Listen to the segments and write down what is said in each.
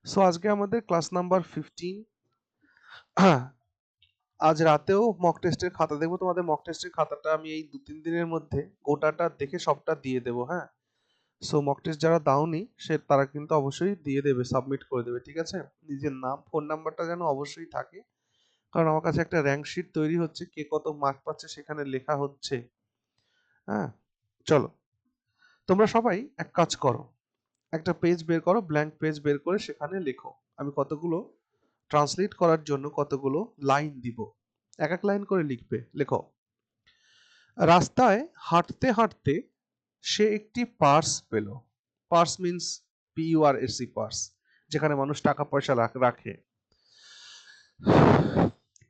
So আজকে আমাদের class number 15। আজ রাতেও মক টেস্টের খাতা দেখবো। তোমাদের মক টেস্টের খাতাটা আমি এই 2-3 দিনের মধ্যে গোটাটা দেখে সবটা দিয়ে দেবো, হ্যাঁ। সো মক টেস্ট যারা দাওনি তারা কিন্তু অবশ্যই দিয়ে দেবে, সাবমিট করে দেবে, ঠিক আছে। নিজের নাম ফোন নাম্বারটা যেন অবশ্যই থাকে, কারণ আমার কাছে একটা র্যাঙ্ক শিট তৈরি হচ্ছে, কে কত মার্ক পাচ্ছে সেখানে লেখা হচ্ছে, হ্যাঁ। চলো, তোমরা সবাই এক কাজ করো, একটা পেজ বের করো, ব্ল্যাঙ্ক পেজ বের করে সেখানে লেখো। আমি কতগুলো ট্রান্সলেট করার জন্য কতগুলো লাইন দিব, এক এক লাইন করে লিখবে। লেখো, রাস্তায় হাঁটতে হাঁটতে সে একটি পার্স পেল। পার্স মিন্স PURSE, পার্স, যেখানে মানুষ টাকা পয়সা রাখে।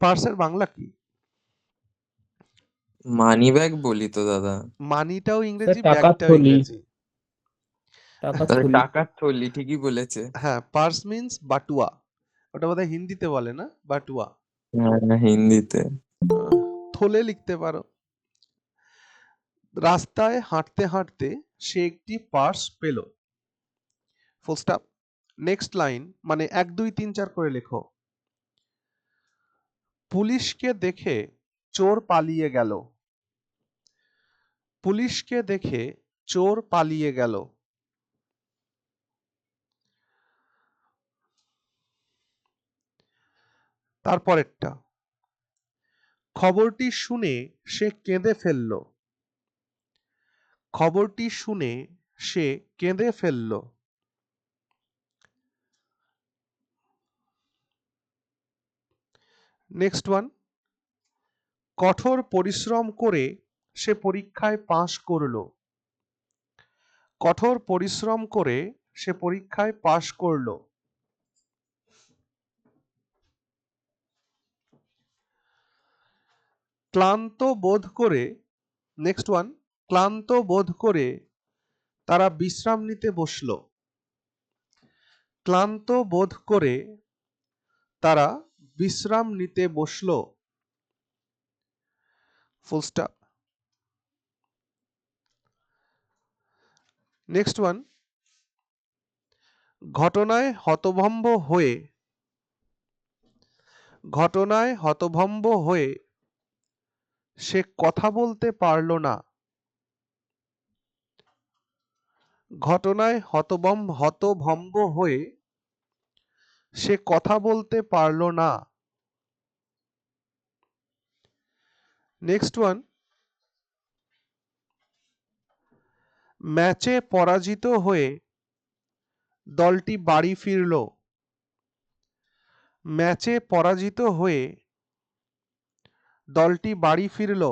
পার্সের বাংলা কি? মানি ব্যাগ বলি তো দাদা। মানিটাও স্যার ইংরেজি, টাকার ব্যাগটাও থলি। ইংরেজি। টাকার তাহলে থলি। টাকার থলি, ঠিকই বলেছে। হ্যাঁ, পার্স মিন্স বাটুয়া, ওটা বোধহয় হিন্দিতে বলে না, বাটুয়া। হ্যাঁ, হিন্দিতে। থলে লিখতে পারো। রাস্তায় হাঁটতে হাঁটতে সে একটি পার্স পেল, ফুল স্টপ। নেক্সট লাইন মানে 1 2 3 4 করে লেখো। পুলিশকে দেখে চোর পালিয়ে গেল। পুলিশকে দেখে চোর পালিয়ে গেল। তারপরেরটা, খবরটি শুনে সে কেঁদে ফেলল। খবরটি শুনে সে কেঁদে ফেলল। নেক্সট ওয়ান, কঠোর পরিশ্রম করে সে পরীক্ষায় পাশ করলো। কঠোর পরিশ্রম করে সে পরীক্ষায় পাশ করলো। ক্লান্ত বোধ করে, নেক্সট ওয়ান, ক্লান্ত বোধ করে তারা বিশ্রাম নিতে বসলো। ক্লান্ত বোধ করে তারা বিশ্রাম নিতে বসলো, ফুল স্টপ। নেক্সট ওয়ান, ঘটনায় হতভম্ব হয়ে, ঘটনায় হতভম্ব হয়ে সে কথা বলতে পারল না। ঘটনায় হতভম্ব হয়ে সে কথা বলতে পারল না। নেক্সট ওয়ান, ম্যাচে পরাজিত হয়ে দলটি বাড়ি ফিরল। ম্যাচে পরাজিত হয়ে দলটি বাড়ি ফিরল।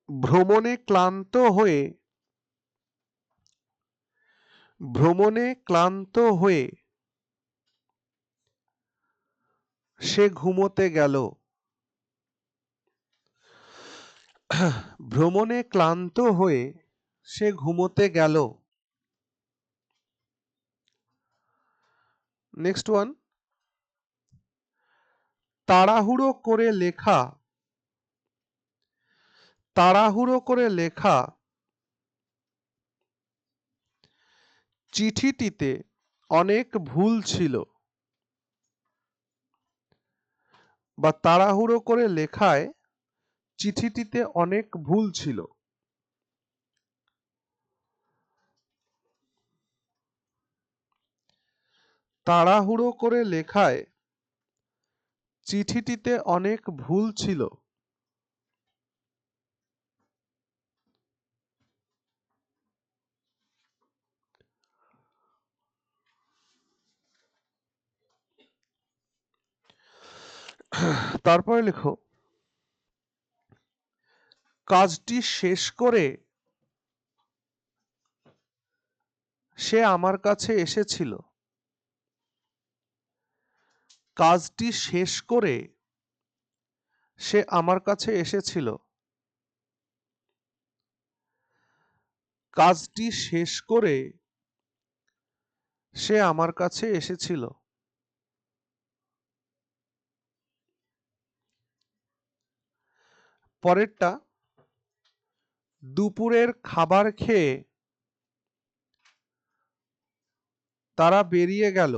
ভ্রমণে ক্লান্ত হয়ে, ভ্রমণে ক্লান্ত হয়ে সে ঘুমোতে গেল। ভ্রমণে ক্লান্ত হয়ে সে ঘুমোতে গেল। নেক্সট ওয়ান, তাড়াহুড়ো করে লেখা, তাড়াহুড়ো করে লেখা চিঠিটিতে অনেক ভুল ছিল। বা তাড়াহুড়ো করে লেখায় চিঠিটিতে অনেক ভুল ছিল। তাড়াহুড়ো করে লেখায় চিঠিটিতে অনেক ভুল ছিল। তারপরে লেখো, কাজটি শেষ করে সে আমার কাছে এসেছিল। কাজটি শেষ করে সে আমার কাছে এসেছিল। কাজটি শেষ করে সে আমার কাছে এসেছিল। পরেরটা, দুপুরের খাবার খেয়ে তারা বেরিয়ে গেল।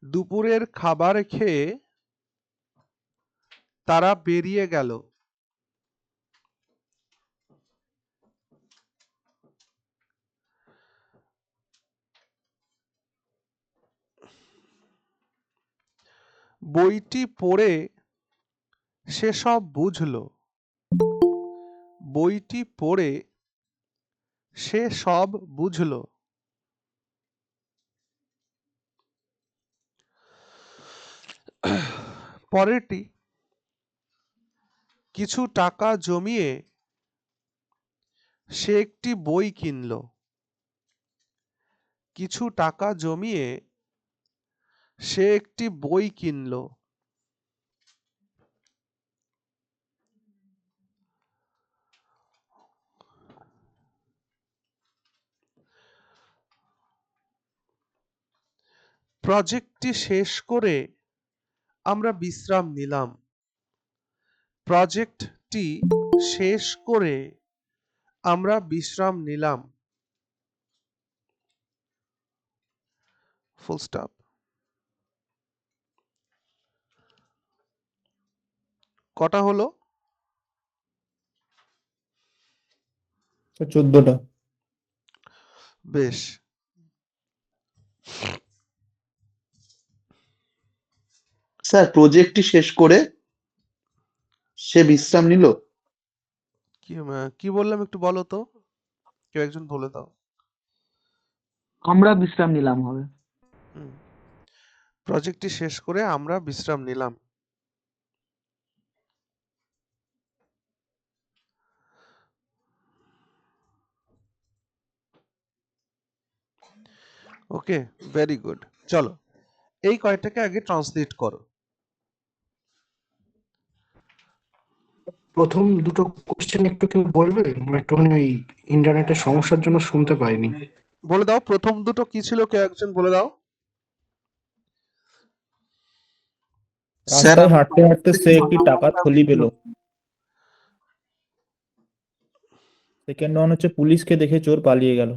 দুপুরের খাবার খেয়ে তারা বেরিয়ে গেল। বইটি পড়ে সে সব বুঝল। বইটি পড়ে সে সব বুঝল। পরেরটি, কিছু টাকা জমিয়ে সে একটি বই কিনল। কিছু টাকা জমিয়ে সে একটি বই কিনল। প্রজেক্টটি শেষ করে আমরা বিশ্রাম নিলাম। প্রজেক্টটি শেষ করে আমরা বিশ্রাম নিলাম। Full stop. কটা হলো? 14টা। বেশ। স্যার প্রজেক্টটি শেষ করে সে বিশ্রাম নিল। কি বললাম একটু বলো তো, কেউ একজন বলে দাও। আমরা বিশ্রাম নিলাম হবে। প্রজেক্টটি শেষ করে আমরা বিশ্রাম নিলাম। ওকে, ভেরি গুড। চলো এই কয়টাকে আগে ট্রান্সলেট করো। প্রথম দুটো কোশ্চেন একটু কেউ বলবে? আমার একটুখানি ওই ইন্টারনেটের সমস্যার জন্য শুনতে পাইনি। বলে দাও প্রথম দুটো কি ছিল, কেউ একজন বলে দাও। স্যার রাস্তায় হাঁটতে হাঁটতে সে একটি টাকার থলি পেল। সেকেন্ড ওয়ান হচ্ছে পুলিশকে দেখে চোর পালিয়ে গেল।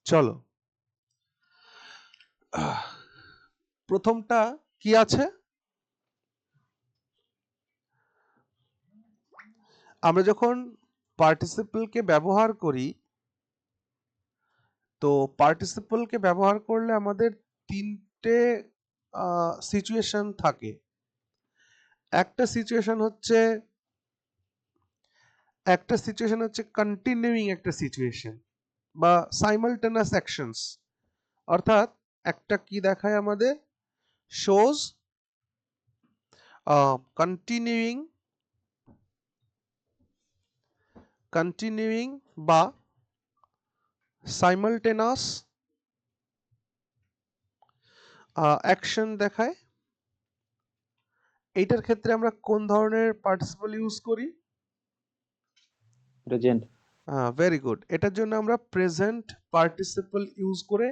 চলো প্রথমটা কি আছে? আমরা যখন পার্টিসিপলকে ব্যবহার করি, তো পার্টিসিপলকে ব্যবহার করলে আমাদের তিনটে সিচুয়েশন থাকে। একটা সিচুয়েশন হচ্ছে কন্টিনিউইং একটা সিচুয়েশন বা সাইমালটেনাস অ্যাকশনস। অর্থাৎ একটা কি দেখায় আমাদের, শোজ কন্টিনিউইং বা সাইমালটেনাস অ্যাকশন দেখায়। এইটার ক্ষেত্রে আমরা কোন ধরনের পার্টিসিপল ইউজ করি? প্রেজেন্ট। Very good. এটার জন্য আমরা প্রেজেন্ট পার্টিসিপল ইউজ করে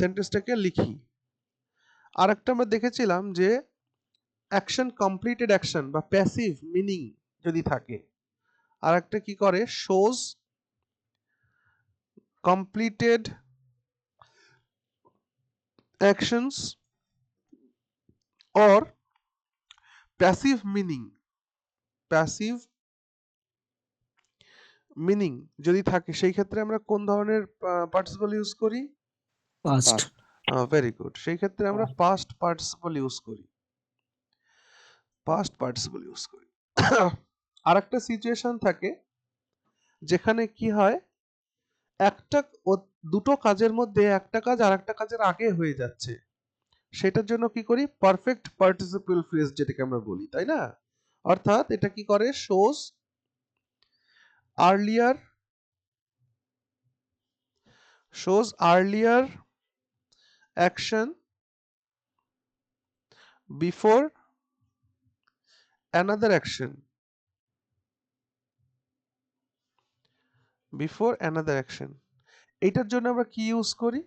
সেন্টেন্সটাকে লিখি। আর একটা আমরা দেখেছিলাম যে অ্যাকশন কমপ্লিটেড অ্যাকশন বা প্যাসিভ মিনিং যদি থাকে, আর একটা কি করে, shows completed actions or passive meaning যদি থাকে, সেই ক্ষেত্রে আমরা কোন ধরনের পার্টিসিপল ইউজ করি? পাস্ট। Very good. সেই ক্ষেত্রে আমরা পাস্ট পার্টিসিপল ইউজ করি। আর একটা সিচুয়েশন থাকে যেখানে কি হয়, দুটো কাজের মধ্যে একটা কাজ আর একটা কাজের আগে হয়ে যাচ্ছে, সেটার জন্য কি করি, পারফেক্ট পার্টিসিপল ফ্রেজ যেটাকে আমরা বলি, তাই না? অর্থাৎ এটা কি করে, shows earlier action before another action. এইটার জন্য আমরা কি ইউজ করি?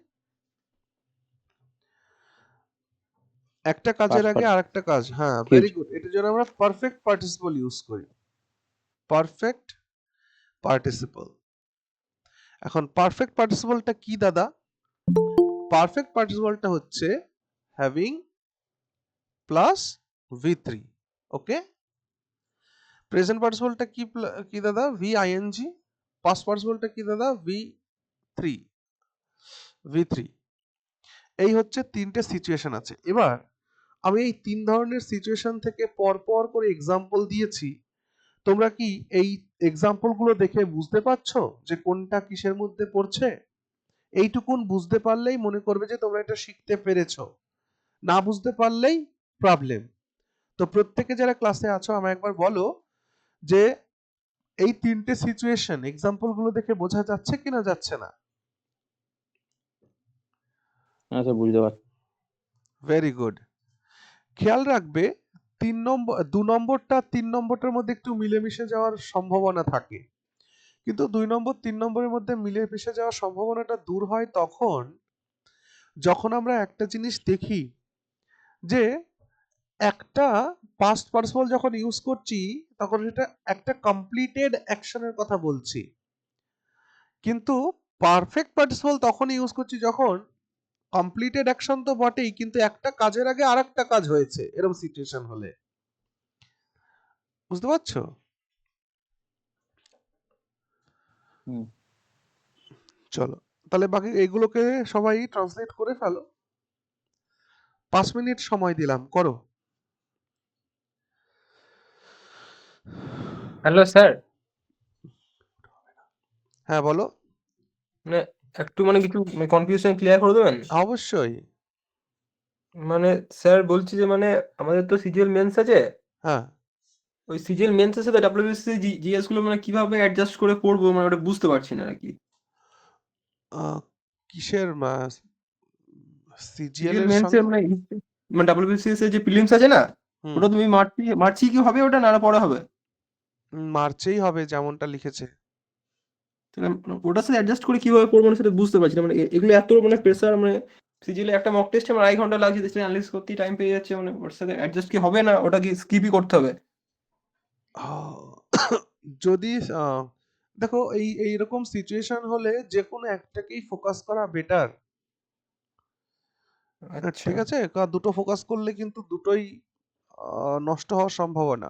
একটা কাজের আগে আরেকটা কাজ, হ্যাঁ ভেরি গুড, এটার জন্য আমরা পারফেক্ট পার্টিসিপল ইউজ করি, পারফেক্ট পার্টিসিপল। এখন পারফেক্ট পার্টিসিপলটা কি দাদা? পারফেক্ট পার্টিসিপলটা হচ্ছে হ্যাভিং প্লাস V3, ওকে। প্রেজেন্ট পার্টিসিপলটা কি দাদা? VING। পাস্ট পার্টিসিপলটা কি দাদা? V3। এই হচ্ছে তিনটে সিচুয়েশন আছে। এবার আমি এই তিন ধরনের সিচুয়েশন থেকে পরপর করে এক্সাম্পল দিয়েছি। তোমরা কি এই এক্সাম্পল গুলো দেখে বুঝতে পারছো যে কোনটা কিসের মধ্যে পড়ছে? এইটুকুন বুঝতে পারলেই মনে করবে যে তোমরা এটা শিখতে পেরেছো, না বুঝতে পারলেই প্রবলেম। তো প্রত্যেকে যারা ক্লাসে আছো আমায় একবার বলো যে এই তিনটে সিচুয়েশন এক্সাম্পল গুলো দেখে বোঝা যাচ্ছে কিনা যাচ্ছে না? আচ্ছা, বুঝতে পারছি। Very good. খেয়াল রাখবে 2 নম্বরটা 3 নম্বরটার মধ্যে একটু মিলেমিশে যাওয়ার সম্ভাবনা থাকে, কিন্তু 2 নম্বর 3 নম্বরের মধ্যে মিলেমিশে যাওয়ার সম্ভাবনাটা দূর হয় তখন যখন আমরা একটা জিনিস দেখি যে একটা পাস্ট পার্টিসিপল যখন ইউজ করছি তখন সেটা একটা কমপ্লিটেড অ্যাকশনের কথা বলছি, কিন্তু পারফেক্ট পার্টিসিপল তখন ইউজ করছি যখন কমপ্লিটেড অ্যাকশন তো বটেই, কিন্তু একটা কাজের আগে আরেকটা কাজ হয়েছে, এরকম সিচুয়েশন হলে। বুঝতে পারছো? হুম। চলো তাহলে বাকি এইগুলোকে সবাই ট্রান্সলেট করে ফেলো। 5 মিনিট সময় দিলাম, করো। হ্যালো স্যার, হ্যাঁ বলো। মানে একটু মানে কিছু কনফিউশন ক্লিয়ার করে দেবেন? অবশ্যই। মানে স্যার বলছি যে মানে আমাদের তো সিজিএল মেন্স আছে, হ্যাঁ, ওই সিজিএল মেন্সের সাথে ডাব্লিউবিসিএস জিএস গুলো মানে কিভাবে অ্যাডজাস্ট করে পড়বো মানে ওটা বুঝতে পারছি না আর কি। কিসের সিজিএল সিজিএল এর মেন্সের সঙ্গে? মানে ডাব্লিউবিসিএস এর যে প্রিলিমস আছে না, হুম, ওটা তুমি মার্চে কি হবে ওটা না পরে হবে? মার্চেই হবে যেমনটা লিখেছে। তাহলে ওটার সাথে অ্যাডজাস্ট করে কিভাবে পড়বো মানে সেটা বুঝতে পারছি না, মানে এগুলো এত মানে প্রেসার, মানে সিজিএল একটা মক টেস্টে আমার 2.5 ঘন্টা লাগছে, সেটা অ্যানালিস করতেই টাইম পেয়ে যাচ্ছে, মানে ওর সাথে অ্যাডজাস্ট কি হবে না, ওটা কি স্কিপই করতে হবে? যদি দেখো এইরকম সিচুয়েশন হলে যে কোনো একটাকেই ফোকাস করা বেটার। আচ্ছা। ঠিক আছে, কারণ দুটো ফোকাস করলে কিন্তু দুটোই নষ্ট হওয়ার সম্ভাবনা।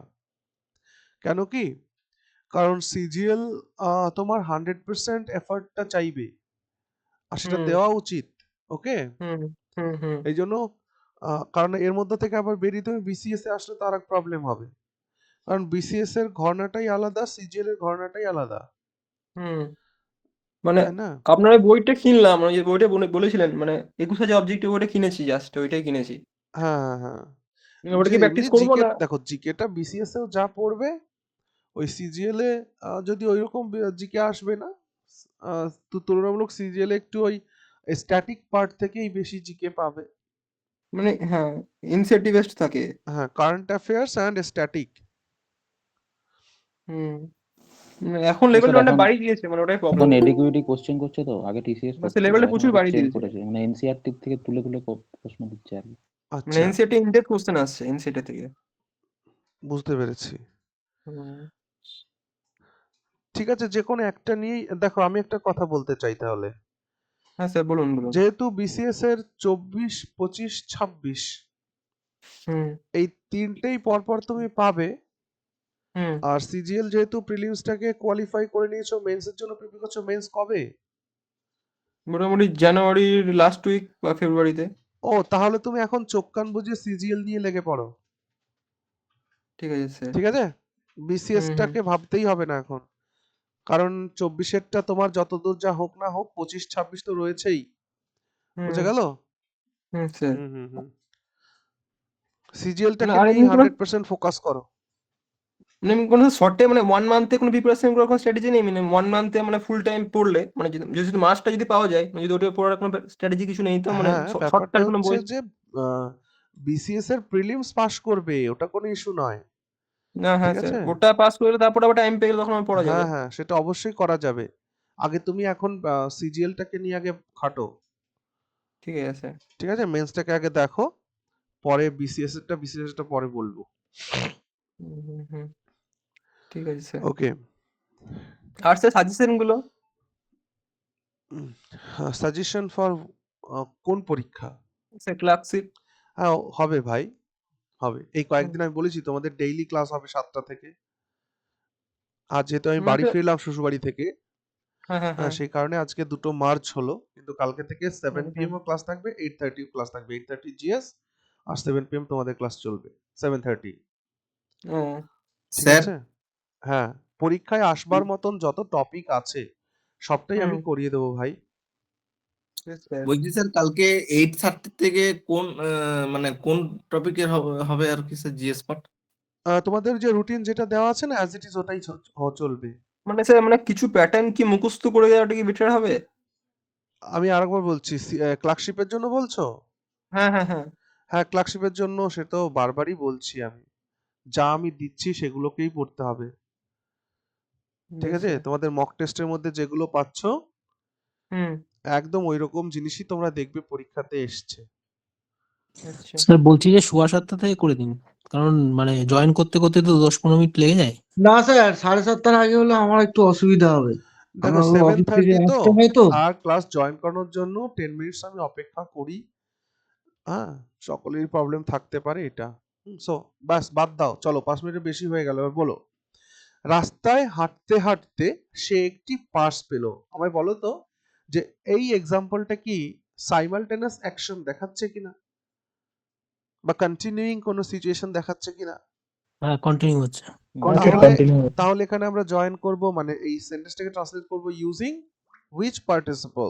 কেন কি? কারণ সিজিএল তোমার 100% এফর্টটা চাইবে আর সেটা হুম দেওয়া উচিত, ওকে। হুম হুম হুম এই জন্য কারণ এর মধ্যে থেকে আবার বেরিয়ে তুমি বিসিএস এ আসলে তো আর এক প্রবলেম হবে, কারণ বিসিএস এর ঘরনাটাই আলাদা, সিজিএল এর ঘরনাটাই আলাদা, হুম মানে তাই না? আপনার ওই বইটা কিনলাম, মানে যে বইটা বলেছিলেন, মানে 21,000 অবজেক্টিভ বইটা কিনেছি, জাস্ট ওইটাই কিনেছি। হ্যাঁ হ্যাঁ হ্যাঁ। ওটা যে কি এমনি প্র্যাকটিস করবো জিকে না? দেখো, জিকেটা বিসিএস এও যা পড়বে ওই সিজিএল এ যদি ওইরকম জিকে আসবে না, তো তুলনামূলক সিজিএল একটু ওই স্ট্যাটিক পার্ট থেকেই বেশি জিকে পাবে। মানে হ্যাঁ, এনসিইআরটি বেস্ট থাকে। হ্যাঁ, কারেন্ট অ্যাফেয়ার্স অ্যান্ড স্ট্যাটিক। হুম মানে এখন স্যার লেভেলটা অনেক এখন বাড়িয়ে দিয়েছে, মানে ওটাই প্রবলেম। এখন এডিকিউইটি কোশ্চেন করছে তো, আগে টিসিএস বাস করতো, লেভেলটা এখন প্রচুর একটু বাড়িয়ে চেঞ্জ দিয়েছে, করেছে, মানে এনসিইআরটি থেকে তুলে তুলে প্রশ্ন দিচ্ছে আর কি। মানে আচ্ছা, এনসিইআরটি ইনডেক্স কোশ্চেন আসছে এনসিইআরটি থেকে। বুঝতে পেরেছি। হুম ঠিক আছে, যে কোনো একটা নিয়েই দেখো, আমি একটা কথা বলতে চাই তাহলে। হ্যাঁ স্যার, বলুন বলুন। যেহেতু বিসিএস এর 24, 25, 26 হুম এই তিনটেই পরপর তুমি পাবে, হুম আর সিজিএল যেহেতু প্রিলিমসটাকে কোয়ালিফাই করে নিয়েছো, মেন্সের জন্য প্রিপেয়ার করছো, মেন্স কবে? মোটামুটি জানুয়ারির লাস্ট উইক বা ফেব্রুয়ারিতে। ও, তাহলে তুমি এখন চোখ কান বুঝে সিজিএল নিয়ে লেগে পড়ো। ঠিক আছে স্যার। ঠিক আছে, হুম বিসিএসটাকে ভাবতেই হবে না এখন, কারণ 24-এরটা তোমার যতদূর যা হোক না হোক, 25, 26 তো রয়েছেই। বুঝে হুম গেল? হুম স্যার। হুম হুম হুম। মানে সিজিএলটাকে আর নিয়েই এমনি কোনো 100% ফোকাস করো। মানে এমনি কোনো শর্টে মানে 1 মান্থে কোনো প্রিপারেশন করার কোনো স্ট্র্যাটেজি নেই, মানে 1 মান্থে মানে ফুল টাইম পড়লে, মানে যদি মাসটা যদি পাওয়া যায়, মানে যদি ওটা পড়ার কোনো স্ট্র্যাটেজি কিছু নেই তো, মানে হ্যাঁ, শর্ট ব্যাপারটা টাইম কোনো হচ্ছে বই? যে বিসিএস এর প্রিলিমস পাস করবে, ওটা কোনো ইস্যু নয়। না ঠিক হ্যাঁ স্যার, আছে, ওটা পাস করলে তারপর আবার টাইম পেয়ে গেলে তখন আমার পড়া যাবে। হ্যাঁ হ্যাঁ, সেটা অবশ্যই করা যাবে। আগে তুমি এখন সিজিএলটাকে নিয়ে আগে খাটো, ঠিক আছে। ঠিক আছে? মেন্সটাকে আগে দেখো, পরে বিসিএস এরটা পরে বলবো। হুম। ঠিক আছে স্যার। ওকে, আর স্যার সাজেশন গুলো? সাজেশন ফর কোন পরীক্ষা? Sir clerkship. হ্যাঁ, হবে ভাই, হবে। এই হুম। কয়েকদিন আমি বলেছি তোমাদের ডেইলি ক্লাস হবে 7টা থেকে। আজ যেহেতু আমি হুম, বাড়ি স্যার। ফিরলাম শ্বশুরবাড়ি থেকে, হ্যাঁ। সেই কারণে আজকে দুটো মার্চ হলো, কিন্তু কালকে থেকে 7 হুম। PM ও ক্লাস থাকবে, 8:30 ক্লাস থাকবে। 8:30 জিএস আর 7 PM তোমাদের ক্লাস চলবে, 7:30। ও ঠিক স্যার আছে? হ্যাঁ, পরীক্ষায় আসবার মতন যত টপিক আছে সবটাই আমি হুম। করিয়ে দেবো ভাই। Yes, sir. বলছি স্যার কালকে 8:30 থেকে কোন মানে কোন টপিকের হবে আর কি স্যার জিএস পার্ট? তোমাদের যে রুটিন যেটা দেওয়া আছে না, অ্যাজ ইট ইজ ওটাই চলবে। মানে স্যার মানে কিছু প্যাটার্ন কি মুখস্থ করে দেওয়াটা কি বেটার হবে? আমি আরেকবার বলছি, ক্লার্কশিপের জন্য বলছো? হ্যাঁ। হ্যাঁ, ক্লার্কশিপের জন্য সে তো বারবারই বলছি আমি, যা আমি দিচ্ছি সেগুলোকেই পড়তে হবে। ঠিক Yes, আছে? স্যার। তোমাদের মক টেস্টের মধ্যে যেগুলো পাচ্ছ হুম। একদম ওই রকম জিনিসই তোমরা দেখবে পরীক্ষাতে এসছে। আচ্ছা। স্যার বলছি যে 7:15 থেকে করে দিন, কারণ মানে জয়েন করতে করতে তো 10-15 মিনিট লেগে যায়। না স্যার, 7:30 আগে হলে আমার একটু অসুবিধা হবে। দেখো, আমার অফিস থেকে 7:30 তো, আসতে হয় তো। আর ক্লাস জয়েন করানোর জন্য 10 মিনিটস আমি অপেক্ষা করি। হ্যাঁ, সকলেরই প্রবলেম থাকতে পারে এটা। সো বাস বাদ দাও, চলো 5 মিনিটের বেশি হয়ে গেল। এবার বলো, রাস্তায় হাঁটতে হাঁটতে সে একটি পার্স পেল। আমায় বলো তো যে এই এক্সাম্পলটা কি সাইমালটেনিয়াস অ্যাকশন দেখাচ্ছে কিনা, বা কন্টিনিউইং কোনো সিচুয়েশন দেখাচ্ছে কিনা? হ্যাঁ, কন্টিনিউ হচ্ছে। তাহলে কন্টিনিউ। তাহলে এখানে আমরা জয়েন করব, মানে এই সেন্টেন্সটাকে ট্রান্সলেট করব using which participle?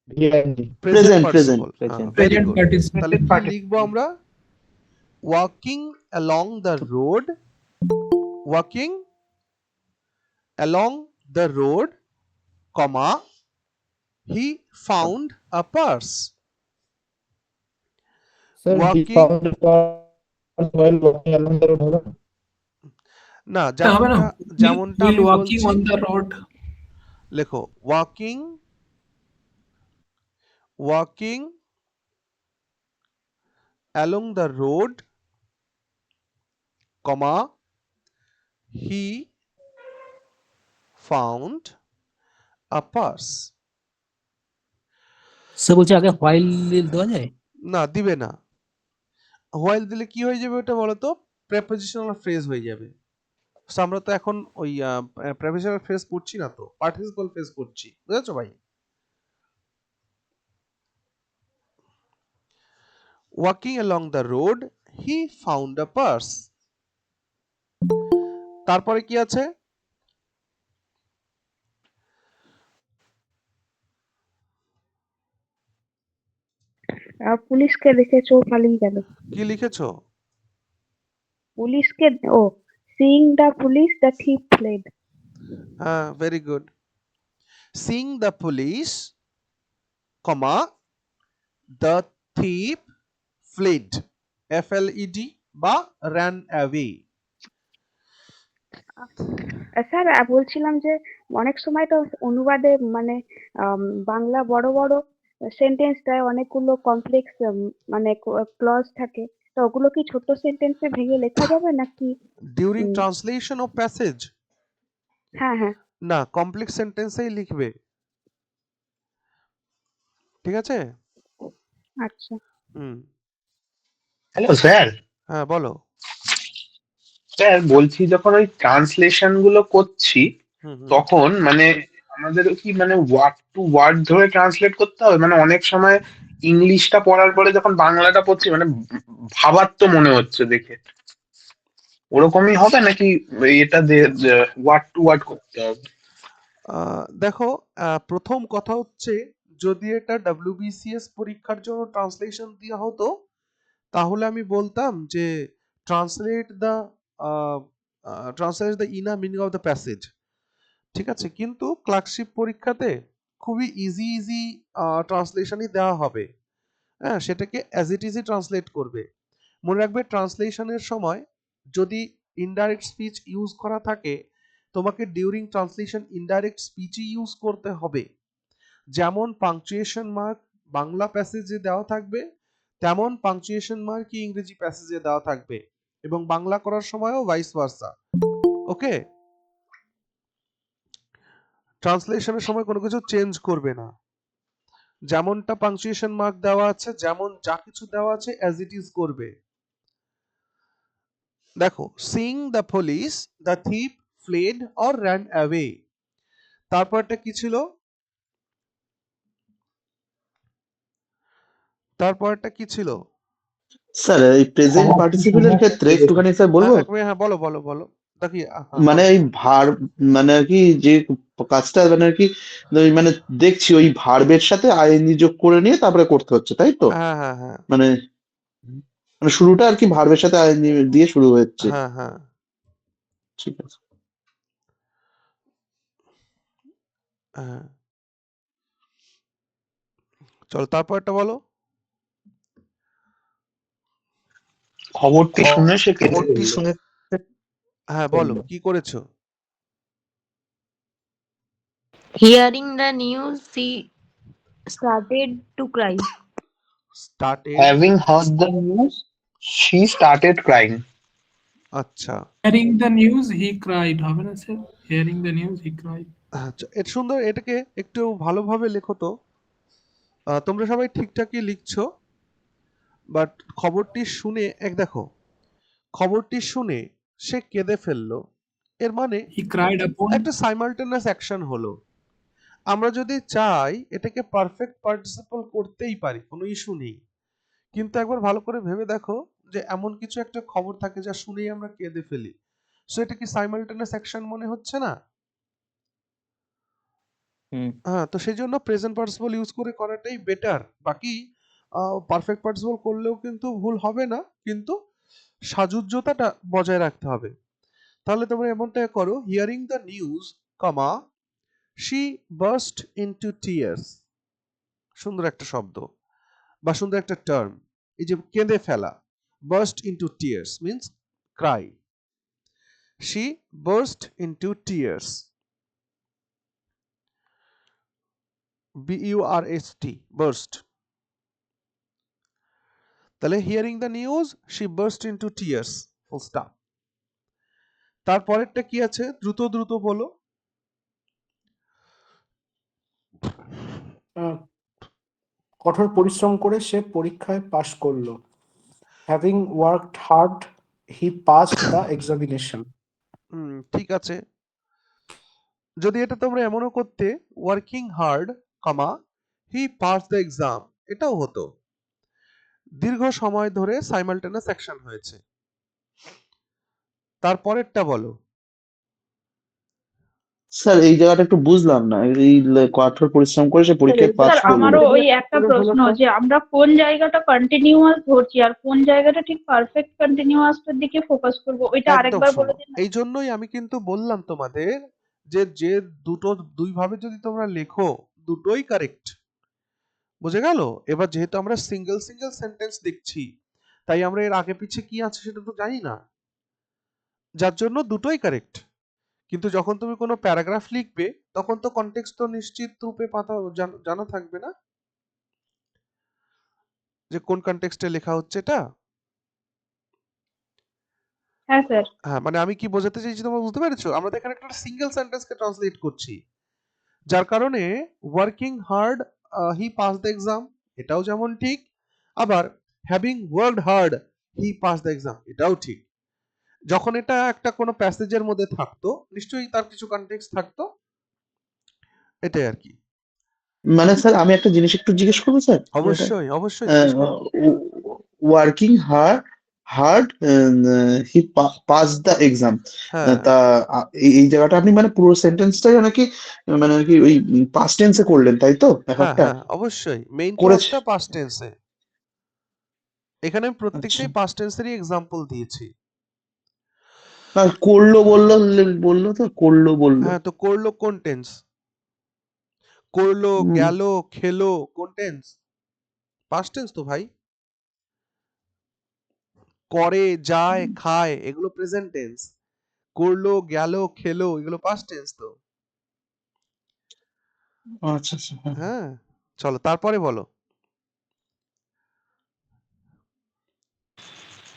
Present Present, participle. Present. Very Present good. participle. তাহলে কি লিখবো আমরা? Walking along the road, walking along the road, comma, he found a purse. Sir he Walking, found a purse while walking along the road হবে না? না, হবে না। যেমনটা আমি walking বলছি, on the road. লেখো walking along the road, comma, he found a purse. Sir বলছি আগে while দেওয়া যায়? না, দিবে না। হোয়াইল দিলে কি হয়ে যাবে ওটা বলো তো? প্রেপোজিশনাল ফ্রেজ হয়ে যাবে। So, আমরা তো এখন ওই প্রেপোজিশনাল ফ্রেজ পড়ছি না, তো পার্টিসিপল ফ্রেজ পড়ছি, বুঝেছো ভাই? Walking along the road, he found a purse. তারপরে কি আছে? পুলিশকে দেখেছো পালিয়ে গেল। কি লিখেছো? পুলিশকে, ও, seeing the police the thief fled. হ্যাঁ, very good. Seeing the police, comma, the thief fled, FLED, বা ran away. স্যার বলছিলাম যে অনেক সময় তো অনুবাদে মানে বাংলা বড় বড় সেন্টেন্স দেয়, অনেকগুলো কমপ্লেক্স মানে ক্লজ থাকে, তো ওগুলো কি ছোট সেন্টেন্সে ভেঙে লেখা যাবে নাকি? During translation of passage, হ্যাঁ। না, কমপ্লেক্স সেন্টেন্সেই লিখবে, ঠিক আছে? আচ্ছা। Hello sir. হ্যাঁ, বলো। স্যার বলছি, যখন ওই ট্রান্সলেশন গুলো করছি হুম। তখন মানে আমাদের কি মানে ওয়ার্ড টু ওয়ার্ড ধরে ট্রান্সলেট করতে হবে? মানে অনেক সময় ইংলিশটা পড়ার পরে যখন বাংলাটা পড়ছি মানে ভাবাত্ম মনে হচ্ছে দেখে, ওরকমই হবে নাকি এটা ওয়ার্ড টু ওয়ার্ড করতে হবে? দেখো, প্রথম কথা হচ্ছে, যদি এটা WBCS পরীক্ষার জন্য ট্রান্সলেশন দেওয়া হতো তাহলে আমি বলতাম যে translate the inner meaning of the passage, ঠিক আছে? কিন্তু ক্লার্কশিপ পরীক্ষাতে খুবই ইজি ট্রান্সলেশনই দেওয়া হবে। হ্যাঁ, সেটাকে অ্যাজ ইট ইজই ট্রান্সলেট করবে। মনে রাখবে, ট্রান্সলেশনের সময় যদি ইনডাইরেক্ট স্পিচ ইউজ করা থাকে তোমাকে ডিউরিং ট্রান্সলেশন ইনডাইরেক্ট স্পিচই ইউজ করতে হবে। যেমন পাংচুয়েশন মার্ক বাংলা প্যাসেজে দেওয়া থাকবে, তেমন পাংচুয়েশন মার্ক ইংরেজি প্যাসেজে দেওয়া থাকবে, এবং বাংলা করার সময়ও ভাইস ভার্সা। ওকে, ট্রান্সলেশনের সময় কোনো কিছু চেঞ্জ করবে না, যেমনটা পাংচুয়েশন মার্ক দেওয়া আছে, যেমন যা কিছু দেওয়া আছে অ্যাজ ইট ইজ করবে। দেখো, seeing the police the thief fled or ran away, তারপরটা কি ছিল? তারপরটা কি ছিল? স্যার এই প্রেজেন্ট পার্টিসিপেলের ক্ষেত্রে একটুখানি স্যার বলবো। হ্যাঁ, বলো বলো বলো, দেখি। মানে এই ভার মানে আর কি যে কাজটা মানে আর কি ওই মানে দেখছি ওই ভার্বের সাথে আইএনজি যোগ করে নিয়ে তারপরে করতে হচ্ছে, তাই তো? হ্যাঁ হ্যাঁ হ্যাঁ মানে মানে শুরুটা আর কি ভার্বের সাথে আইএনজি দিয়ে শুরু হচ্ছে। হ্যাঁ হ্যাঁ, ঠিক আছে। হ্যাঁ, চলো তারপরটা বলো। খবরটি শুনে সে কেঁদে খবরটি ফেলল। শুনে হ্যাঁ বলো, কি করেছো? Hearing the news, she started to cry. Started, having hard the news she started crying. আচ্ছা Hearing the news, he cried. হবে না sir? Hearing the news, he cried. আচ্ছা, এটা সুন্দর, এটাকে একটু ভালোভাবে লেখো তো। তোমরা সবাই ঠিকঠাকই লিখছো, বাট খবরটি শুনে দেখো, খবরটি শুনে সে কেঁদে ফেললো, এর মানে He cried upon. একটা সাইমালটেনিয়াস অ্যাকশন হলো। আমরা যদি চাই এটাকে পারফেক্ট পার্টিসিপল করতেই পারি, কোনো ইস্যু নেই, কিন্তু একবার ভালো করে ভেবে দেখো যে এমন কিছু একটা খবর থাকে যা শুনেই আমরা কেঁদে ফেলি, সো এটা কি সাইমালটেনিয়াস অ্যাকশন মনে হচ্ছে না? হ্যাঁ, তো সেই জন্য প্রেজেন্ট পার্টিসিপল ইউজ করে করাটাই বেটার। বাকি পারফেক্ট পার্টিসিপল করলেও কিন্তু ভুল হবে না, কিন্তু সাজুজ্যতাটা বজায় রাখতে হবে। তাহলে তোমরা এমনটা করো, hearing the news, comma she burst into tears. সুন্দর একটা শব্দ বা সুন্দর একটা টার্ম, এই যে কেঁদে ফেলা, burst into tears means cry. She burst into tears, BURST, burst. তাহলে hearing the news she burst into tears, full stop. তারপরেরটা কি আছে? দ্রুত দ্রুত বলো। কঠোর পরিশ্রম করে সে পরীক্ষায় পাশ করলো। Having worked hard he passed the examination. ঠিক আছে। যদি এটা তোমরা এমনও করতে, working hard, comma he pass the exam, এটাও হতো। দীর্ঘ সময় ধরে সাইমালটেনিয়াস অ্যাকশন হয়েছে। তারপরেরটা বলো। স্যার এই জায়গাটা একটু বুঝলাম না, এই কঠোর পরিশ্রম করে সে পরীক্ষায় পাস স্যার করলো। আমারও ওই একটা প্রশ্ন যে আমরা কোন জায়গাটা কন্টিনিউয়াস ধরছি আর কোন জায়গাটা ঠিক পারফেক্ট কন্টিনিউয়াসটার দিকে ফোকাস করব, ওইটা একদম আরেকবার শোনো, বলে দিন না। এই জন্যই আমি কিন্তু বললাম তোমাদের যে দুই ভাবে যদি তোমরা লেখো দুটোই কারেক্ট, বুঝে গেল? এবার যেহেতু আমরা সিঙ্গেল সিঙ্গেল সেন্টেন্স দেখছি, তাই আমরা এর আগে পিছে কি আছে সেটা তো জানি না, যার জন্য দুটোই কারেক্ট। কিন্তু যখন তুমি কোনো প্যারাগ্রাফ লিখবে তখন তো কনটেক্সট তো নিশ্চিত রূপে জানা থাকবে না যে কোন কনটেক্সটে লেখা হচ্ছে এটা। হ্যাঁ স্যার। হ্যাঁ, মানে আমি কি বোঝাতে চাইছি তোমরা বুঝতে পেরেছো? আমরা তো এখানে একটা সিঙ্গেল সেন্টেন্সকে ট্রান্সলেট করছি, যার কারণে working hard he pass the exam এটাও যেমন ঠিক, আবার having worked hard he pass the exam এটাও ঠিক। যখন এটা একটা কোনো প্যাসেজের মধ্যে থাকতো নিশ্চয়ই তার কিছু কনটেক্সট থাকতো, এটাই আর কি। মানে স্যার আমি একটা জিনিস একটু জিজ্ঞেস করবো স্যার। অবশ্যই অবশ্যই জিজ্ঞেস করো। Working hard he pass the exam, হ্যাঁ তা এই জায়গাটা আপনি মানে পুরো সেন্টেন্সটাই নাকি মানে আর কি ওই পাস্ট টেন্সে করলেন, তাই তো? হ্যাঁ ব্যাপারটা হ্যাঁ অবশ্যই, মেইন করেছে। ক্লজটা পাস্ট টেন্সে। এখানে আমি আচ্ছা, প্রত্যেকটাই পাস্ট টেন্সেরই এক্সাম্পল দিয়েছি। না করলো বললো তো করলো বললো। হ্যাঁ, তো করলো কোন টেন্স? করলো, হুম, গেল, খেলো, কোন টেন্স? পাস্ট টেন্স তো ভাই। করে, যায়, খায়, এগুলো প্রেজেন্ট টেন্স। করলো, গেল, খেলো, এগুলো পাস্ট টেন্স তো। আচ্ছা আচ্ছা হ্যাঁ। হ্যাঁ, চলো তারপরে বলো।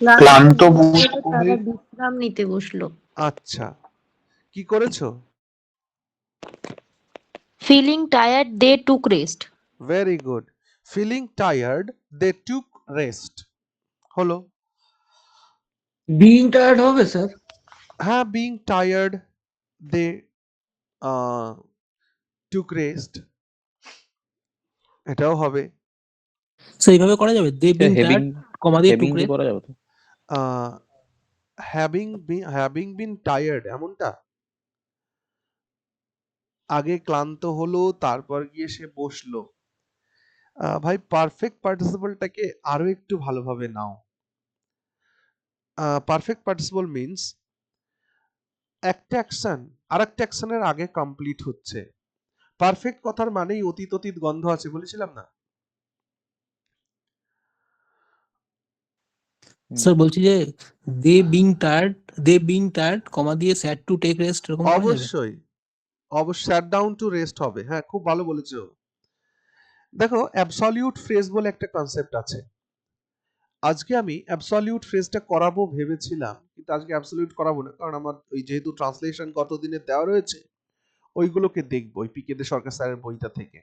ক্লান্ত বোধ বোধ করে করে তারা বিশ্রাম নিতে বসলো। আচ্ছা, কি করেছো? Feeling tired they took rest. Very good. Feeling tired they took rest হলো। বিইং টায়ার্ড হবে স্যার? হ্যাঁ, being tired they took rest, এটাও হবে। স্যার এইভাবে করা যাবে? They being having tired comma দিয়ে হেভিং টুক দিয়ে রেস্ট। করা যাবে তো? হ্যাভিং বিন টায়ার্ড এমনটা, আগে ক্লান্ত হলো তারপর গিয়ে সে বসলো। ভাই পারফেক্ট পার্টিসিপলটাকে আরো একটু ভালোভাবে নাও। পারফেক্ট পার্টিসিপল মিন্স একটা অ্যাকশন আর একটা অ্যাকশনের আগে কমপ্লিট হচ্ছে। পারফেক্ট কথার মানেই অতীত অতীত গন্ধ আছে, বলেছিলাম না? স্যার বলছি যে দে বিং টায়ার্ড কমা দিয়ে স্যাড টু টেক রেস্ট, এরকম করা যাবে? অবশ্যই স্যাট ডাউন টু রেস্ট হবে। হ্যাঁ, খুব ভালো বলেছো। দেখো, অ্যাবসলিউট ফ্রেজ বলে একটা কনসেপ্ট আছে। আজকে আমি অ্যাবসলিউট ফ্রেজটা করাবো ভেবেছিলাম, কিন্তু আজকে অ্যাবসলিউট করাবো না, কারণ আমার ওই যেহেতু ট্রান্সলেশন কত দিনের দেওয়া রয়েছে ওইগুলোকে দেখবো ওই পিকে দে সরকার স্যারের বইটা থেকে।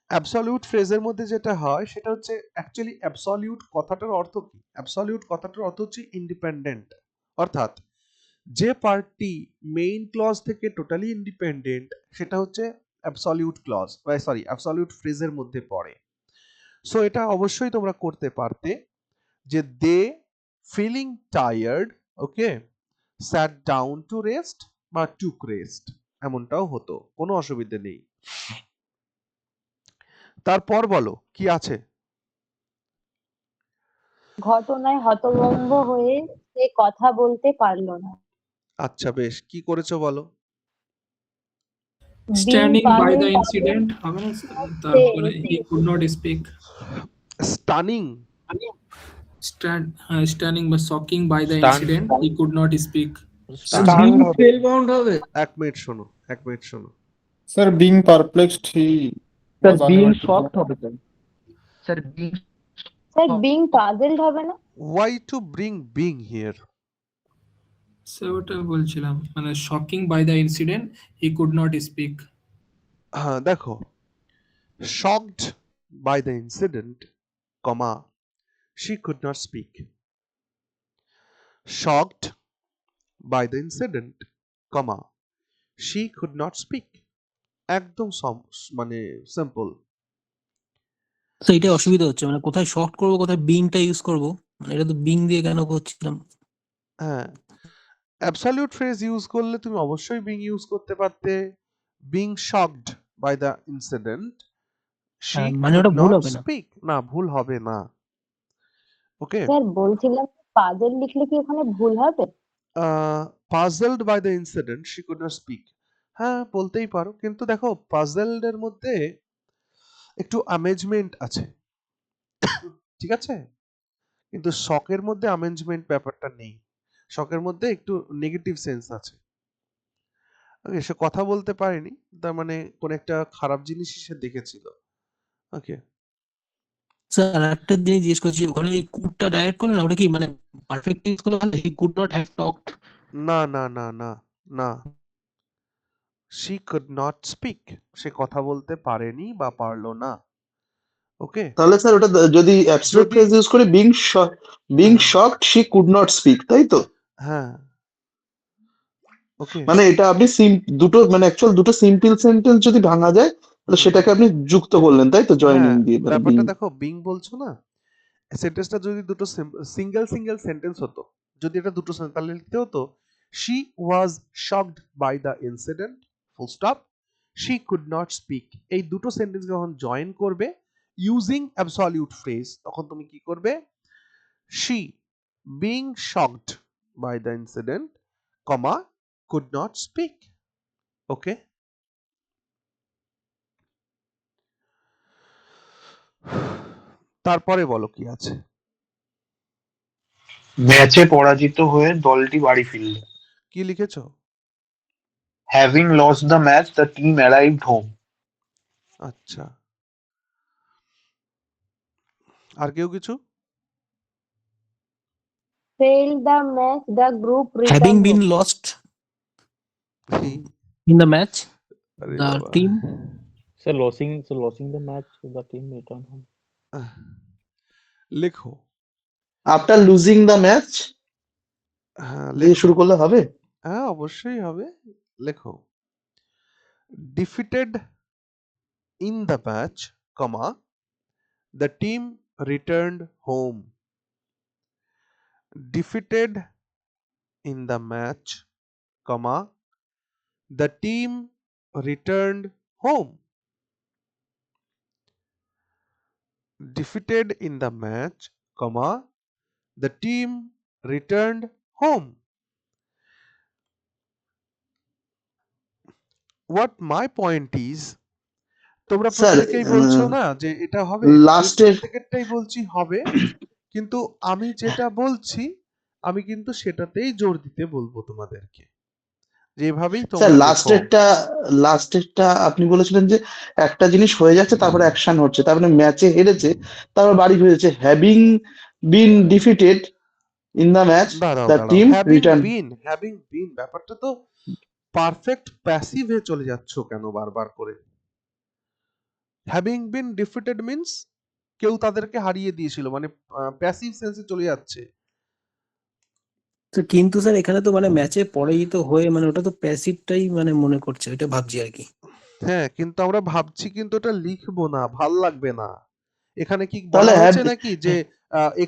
অ্যাবসলিউট ফ্রেজের মধ্যে যেটা হয় সেটা হচ্ছে অ্যাকচুয়ালি অ্যাবসলিউট কথাটার অর্থ কি? অ্যাবসলিউট কথাটার অর্থ হচ্ছে ইন্ডিপেন্ডেন্ট, অর্থাৎ যে পার্টটি মেইন ক্লজ থেকে টোটালি ইন্ডিপেন্ডেন্ট সেটা হচ্ছে অ্যাবসলিউট ক্লজ, সরি অ্যাবসলিউট ফ্রেজের মধ্যে পড়ে। সো এটা অবশ্যই তোমরা করতে পারতে যে they feeling tired, okay, sat down to rest বা টুক রেস্ট, এমনটাও হতো, কোনো অসুবিধা নেই। তারপর বলো কি আছে। ঘটনায় হতভম্ব হয়ে সে কথা বলতে পারল না। আচ্ছা বেশ, কি করেছো বলো। বিং স্ট্যান্ডিং বাই পাগল দ্য তাদের ইনসিডেন্ট হবে না স্যার? সে তারপরে এসে he could not speak. Stunning, standing বা shocking by the stun incident he could not speak. Stunned হবে। স্পেলবাউন্ড হবে? এক মিনিট শোনো, এক মিনিট শোনো। Sir being perplexed he sir was being unable to shocked হবে স্যার। স্যার বিং পাজলড হবে না? Why to bring being here? Sir ওটা বলছিলাম, মানে shocking by the incident he could not speak. হ্যাঁ দেখো, shocked by the incident, comma, she could not speak. Shocked by the incident, comma, she could not speak. একদম মানে simple. তো এটা অসুবিধা হচ্ছে, মানে কোথায় শর্ট করবো কোথায় বিংটা ইউজ করবো, মানে এটা তো বিং দিয়ে কেন করছিলাম? হ্যাঁ, অ্যাবসলিউট ফ্রেজ ইউজ করলে তুমি অবশ্যই বিং ইউজ করতে পারতে। Being shocked by the incident, she মানে কুড ওটা ভুল নট হবে না? স্পিক। না, ভুল হবে না। ওকে, স্যার বলছিলাম পাজল লিখলে কি ওখানে ভুল হবে? Puzzled by the incident she could not speak, হ্যাঁ বলতেই পারো, কিন্তু দেখো পাজলড এর মধ্যে একটু অ্যামেজমেন্ট আছে, ঠিক আছে, কিন্তু শকের মধ্যে অ্যামেজমেন্ট ব্যাপারটা নেই। শকের মধ্যে একটু নেগেটিভ সেন্স আছে। ওকে, সে কথা বলতে পারেনি, তার মানে কোন একটা খারাপ জিনিসই সে দেখেছিল। ওকে, স্যার একটা জিনিস জিজ্ঞেস করছি, ওখানে এই কুডটা ডাইরেক্ট করলে না, ওটা কি মানে পারফেক্ট ইউজ করলে ভালো? হি কুড নট হ্যাভ টকড। না না না না না, শি কুড নট স্পিক, সে কথা বলতে পারেনি বা পারলো না। ওকে, তাহলে স্যার ওটা যদি অ্যাবসলিউট যদি ফ্রেজ ইউজ করি being shocked she could not speak, তাই তো? হ্যাঁ, ওকে, মানে এটা আপনি দুটো মানে অ্যাকচুয়াল দুটো সিম্পল সেন্টেন্স যদি ভাঙা যায় তাহলে সেটাকে আপনি যুক্ত করলেন, তাই তো, জয়েনিং হ্যাঁ, দিয়ে, মানে বিং। ব্যাপারটা দেখো, বিং বলছো না, সেন্টেন্সটা যদি দুটো সিঙ্গেল সিঙ্গেল সেন্টেন্স হতো, যদি এটা দুটো তাহলে লিখতে হতো she was shocked by the incident, full stop, she could not speak. এই দুটো সেন্টেন্স যখন জয়েন করবে ইউজিং অ্যাবসলিউট ফ্রেজ, তখন তুমি কি করবে? She being shocked by the incident, comma, could not speak. Okay, তারপরে বলো কি আছে। ম্যাচে পরাজিত হয়ে দলটি বাড়ি ফিরল। কি লিখেছো? Having lost the match the team arrived home. আচ্ছা, আর কেউ কিছু? failed the match the group having returned been home. Lost in the match আরে দ্য বাবা, team losing the match, the team returned home. লেখো। আফটার লুজিং দ্য ম্যাচ হ্যাঁ দিয়ে লেখো, শুরু করলে হবে? হ্যাঁ অবশ্যই হবে, লেখো। Defeated in the match, comma the team returned home. Defeated in the match, comma the team returned home. Defeated in the match, comma, the team returned home. What my point is, তোমরা sir প্রত্যেকেই বলছো না যে এটা হবে, লাস্টের প্রত্যেকেরটাই বলছি হবে, কিন্তু আমি যেটা বলছি আমি কিন্তু সেটাতেই জোর দিতে বলবো তোমাদেরকে, যেভাবেই স্যার তোমরা লেখো। লাস্টেরটা আপনি বলেছিলেন যে একটা জিনিস হয়ে যাচ্ছে তারপরে অ্যাকশন হচ্ছে, তারপরে ম্যাচে হেরেছে তারপর বাড়ি ফিরেছে, having been defeated in the match দাঁড়াও দ্য দাঁড়াও, টিম রিটার্ন। হ্যাভিং বিন ব্যাপারটা তো পারফেক্ট প্যাসিভে চলে যাচ্ছ কেন বারবার করে? হ্যাভিং বিন ডিফিটেড মিন্স কেউ তাদেরকে হারিয়ে দিয়েছিল, মানে প্যাসিভ সেন্সে চলে যাচ্ছে। তো কিন্তু স্যার এখানে তো মানে ম্যাচে পরেই তো হয়ে মানে ওটা তো প্যাসিভটাই মানে মনে করছে, ওইটা ভাবছি আর কি। হ্যাঁ কিন্তু আমরা ভাবছি, কিন্তু ওটা লিখবো না, ভাল লাগবে না। এখানে কি তাহলে বলা হয়েছে নাকি যে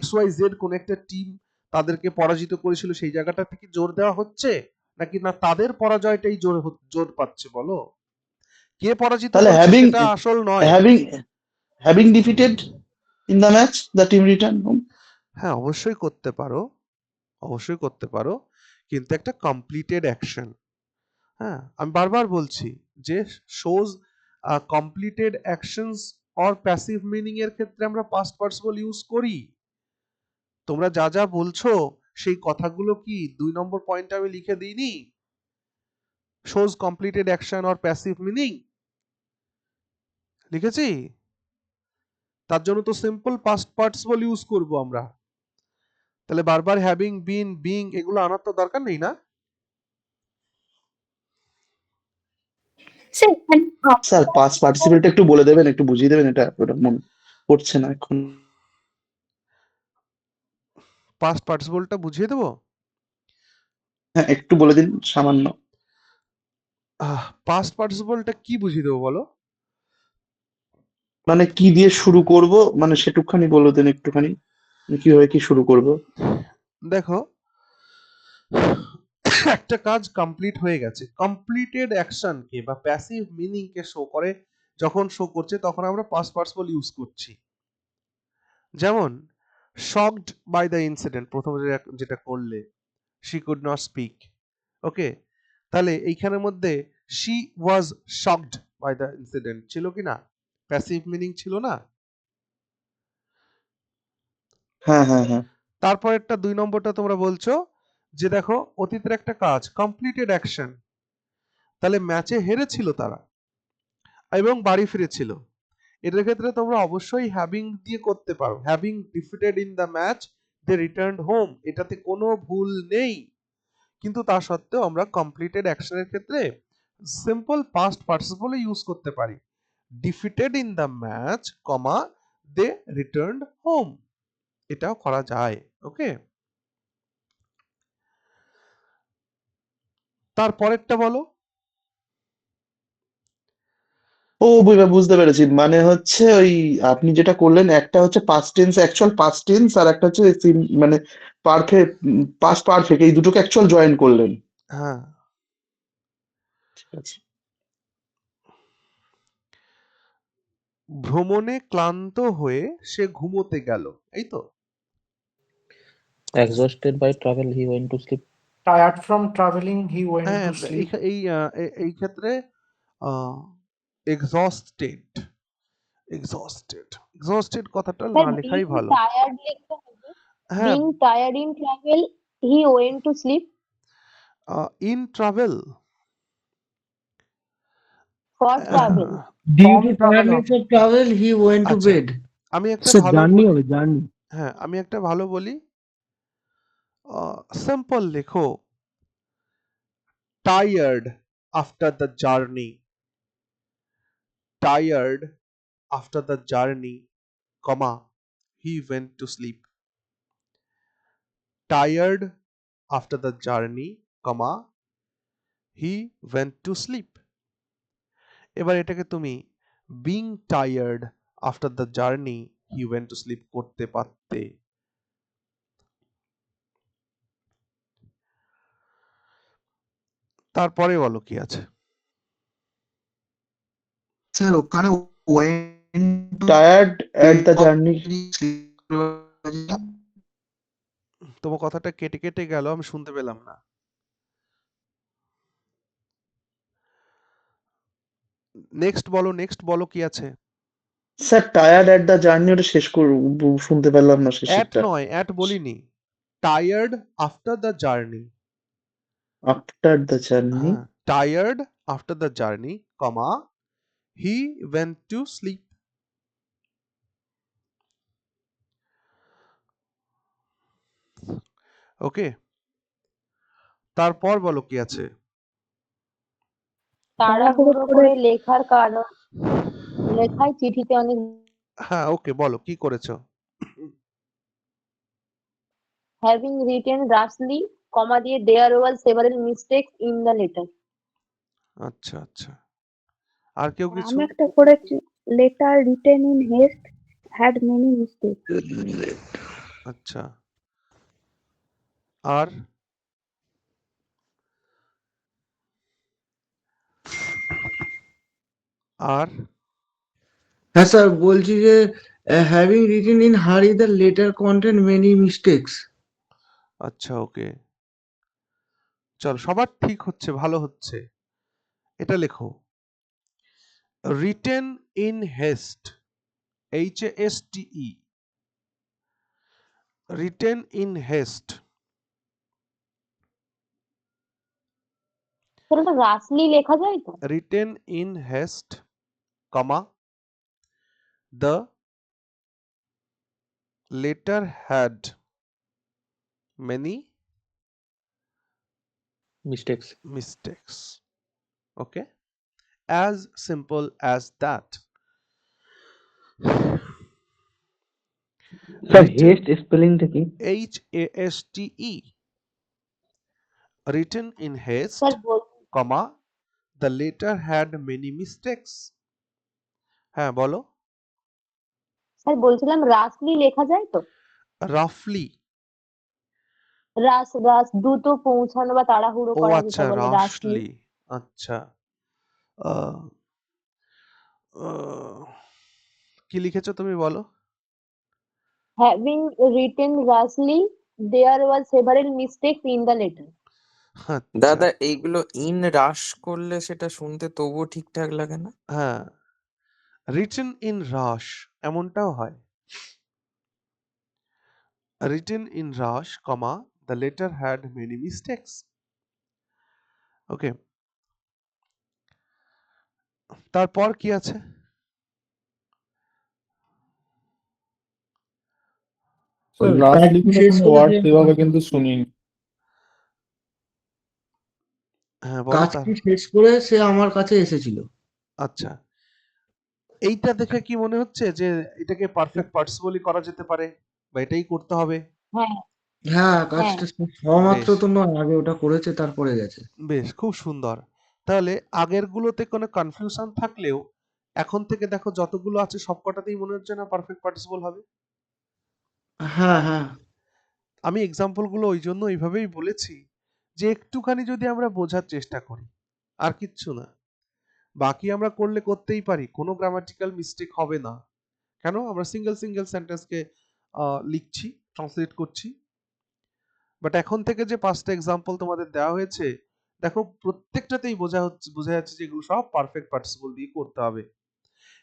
XYZ কোন একটা টিম তাদেরকে পরাজিত করেছিল, সেই জায়গাটা থেকে জোর দেওয়া হচ্ছে, নাকি না তাদের পরাজয়টাই জোর পাচ্ছে? বলো, কে পরাজিত তাহলে করেছে সেটা আসল নয়। Having defeated in the match the team return home. হ্যাঁ অবশ্যই করতে পারো, অবশ্যই করতে পারো, কিন্তু একটা কমপ্লিটেড অ্যাকশন। হ্যাঁ আমি বারবার বলছি যে shows completed actions or passive meaning এর ক্ষেত্রে আমরা পাস্ট পার্টিসিপল ইউজ করি। তোমরা যা যা বলছো সেই কথাগুলো কি 2 নম্বর পয়েন্টে আমি লিখে দিইনি? Shows completed action or passive meaning লিখেছি, তার জন্য তো সিম্পল পাস্ট পার্টিসিপল ইউজ করব আমরা। তাহলে বারবার হ্যাভিং বিন, বিং এগুলো আনার তো দরকার নেই না? স্যার পাস্ট পার্টিসিপেলটা একটু বলে দেবেন, একটু বুঝিয়ে দেবেন, এটা ওটা মনে পড়ছে না এখন। পাস্ট পার্টিসিপলটা বুঝিয়ে দেবো? হ্যাঁ একটু বলে দিন সামান্য। পাস্ট পার্টিসিপলটা কি বুঝিয়ে দেবো বলো? মানে কি দিয়ে শুরু করব, মানে সেটুকখানি বলে দেন একটুখানি, কিভাবে কি শুরু করব। দেখো, একটা কাজ কমপ্লিট হয়ে গেছে, কমপ্লিটেড অ্যাকশন কে বা প্যাসিভ মিনিং কে শো করে, যখন শো করছে তখন আমরা পাস্ট পার্টিসিপল ইউজ করছি। যেমন শকড বাই দ্য ইনসিডেন্ট, প্রথমে যেটা করলে, she could not speak, okay, তাহলে এইখানের মধ্যে she was shocked by the incident ছিল কি না? প্যাসিভ মিনিং ছিল না? হ্যাঁ হ্যাঁ হ্যাঁ। তারপরেরটা 2 নম্বরটা তোমরা বলছো যে দেখো অতীতের একটা কাজ কমপ্লিটেড অ্যাকশন, তাহলে ম্যাচে হেরেছিল তারা এবং বাড়ি ফিরেছিল, এটার ক্ষেত্রে তোমরা অবশ্যই হ্যাভিং দিয়ে করতে পারো। Having defeated in the match they returned home, এটাতে কোনো ভুল নেই, কিন্তু তা সত্ত্বেও আমরা কমপ্লিটেড অ্যাকশনের ক্ষেত্রে সিম্পল পাস্ট পার্টিসিপল ইউজ করতে পারি। Defeated in the match, comma they returned home, এটাও করা যায়। ওকে, তারপরেরটা বলো। ও বুঝতে পেরেছি, মানে হচ্ছে ওই আপনি যেটা করলেন, একটা হচ্ছে past tense, actual past tense, আর একটা হচ্ছে মানে পারফেক্ট, পাস্ট পারফেক্ট, এই দুটোকে অ্যাকচুয়াল জয়েন করলেন। হ্যাঁ, ঠিক আছে। ভ্রমণে ক্লান্ত হয়ে সে ঘুমোতে গেল, এই তো। Exhausted by travel, he went to sleep. Tired from traveling, he went হ্যাঁ to sleep. এই ক্ষেত্রে এক্সস্টেড, এক্সস্টেড কথাটা না Sir, লেখাই being ভালো। tired লিখতে হবে। হ্যাঁ Being tired in travel, he went to sleep. In travel, For travel. Due From to travel tiredness of travel, he went to আচ্ছা bed. আমি একটা স্যার ভালো জার্নি বলি, হবে জার্নি। হ্যাঁ আমি একটা ভালো বলি, সিম্পল লেখো tired after the journey, tired after the journey, comma he went to slip, tired after the journey, comma he went to slip. এবার এটাকে তুমি being tired after the journey he went to slip করতে পারতে। তারপরে বলো কি আছে। Sir ওখানে went to tired at the journey, তোমার কথাটা কেটে কেটে গেল, আমি শুনতে পেলাম না। নেক্সট বলো কি আছে। Sir tired at the journey ওটা শেষ শুনতে পেলাম না অ্যাট শেষেরটা। নয়, অ্যাট বলিনি, tired after the journey, after the journey, হ্যাঁ tired after the journey, comma he went to sleep. Okay, তারপর বলো কি আছে। তাড়াহুড়ো করে লেখার কারণ লেখায় চিঠিতে অনেক হ্যাঁ ওকে বলো কি করেছো। having written rashly, comma দিয়ে there was several mistakes in the letter. আচ্ছা আচ্ছা, আর কেউ কিছু। আমি একটা করেছি, letter written in heist had many mistake. আচ্ছা, আর আর হ্যাঁ স্যার বলছি যে having written in hurry the letter contained many mistakes. আচ্ছা ওকে, চলো সবার ঠিক হচ্ছে, ভালো হচ্ছে। এটা লেখো written in heist, HASTE, written in heist, sir ওটা রাসলি লেখা যায় তো? Written in heist, comma the letter had many mistakes. Okay, as simple as that. Sir Written, haste স্পেলিংটা কি? HASTE, written in haste, sir comma the letter had many mistakes. হ্যাঁ বলো। Sir বলছিলাম রাসলি লেখা যায় তো? roughly, রাস দ্রুত পৌঁছানো বা তাড়াহুড়ো ও করা আচ্ছা যেটা বলে রাসলি। রাশলি, আচ্ছা আহ, আহ, কি লিখেছো তুমি বলো। Having written rashly, there was several mistakes in the letter. আচ্ছা দাদা এইগুলো ইন রাশ করলে সেটা শুনতে তবুও ঠিকঠাক লাগে না? হ্যাঁ, রিটেন ইন রাশ এমনটাও হয়, written in rush, comma the letter had many mistakes. Okay, তারপর কি আছে। রাফলি কোনো ওয়ার্ড সেভাবে কিন্তু শুনিনি। হ্যাঁ বলো তার। কাজটি শেষ করে সে আমার কাছে এসেছিল। আচ্ছা, এইটা দেখে কি মনে হচ্ছে যে এটাকে পারফেক্ট পার্টিসিপলি করা যেতে পারে বা এটাই করতে হবে। হ্যাঁ হ্যাঁ হ্যাঁ কাজটা হওয়া মাত্র বেশ তো নয়, আগে ওটা করেছে তারপরে গেছে। বেশ, খুব সুন্দর। তাহলে আগের গুলোতে কোনো কনফিউশন থাকলেও এখন থেকে দেখো যতগুলো আছে সবকটাতেই মনে হচ্ছে না পারফেক্ট পার্টিসিপল হবে। হ্যাঁ হ্যাঁ আমি এক্সাম্পল গুলো ওই জন্য এইভাবেই বলেছি যে একটুখানি যদি আমরা বোঝার চেষ্টা করি, আর কিচ্ছু না, বাকি আমরা করলে করতেই পারি, কোনো গ্রামাটিক্যাল মিস্টেক হবে না। কেন আমরা সিঙ্গেল সিঙ্গেল সেন্টেন্সকে লিখছি, ট্রান্সলেট করছি। বাট এখন থেকে যে 5টা এক্সাম্পল তোমাদের দেওয়া হয়েছে, দেখো প্রত্যেকটাতেই বোঝা যাচ্ছে যে এগুলো সব পারফেক্ট পার্টিসিপল দিয়ে করতে হবে।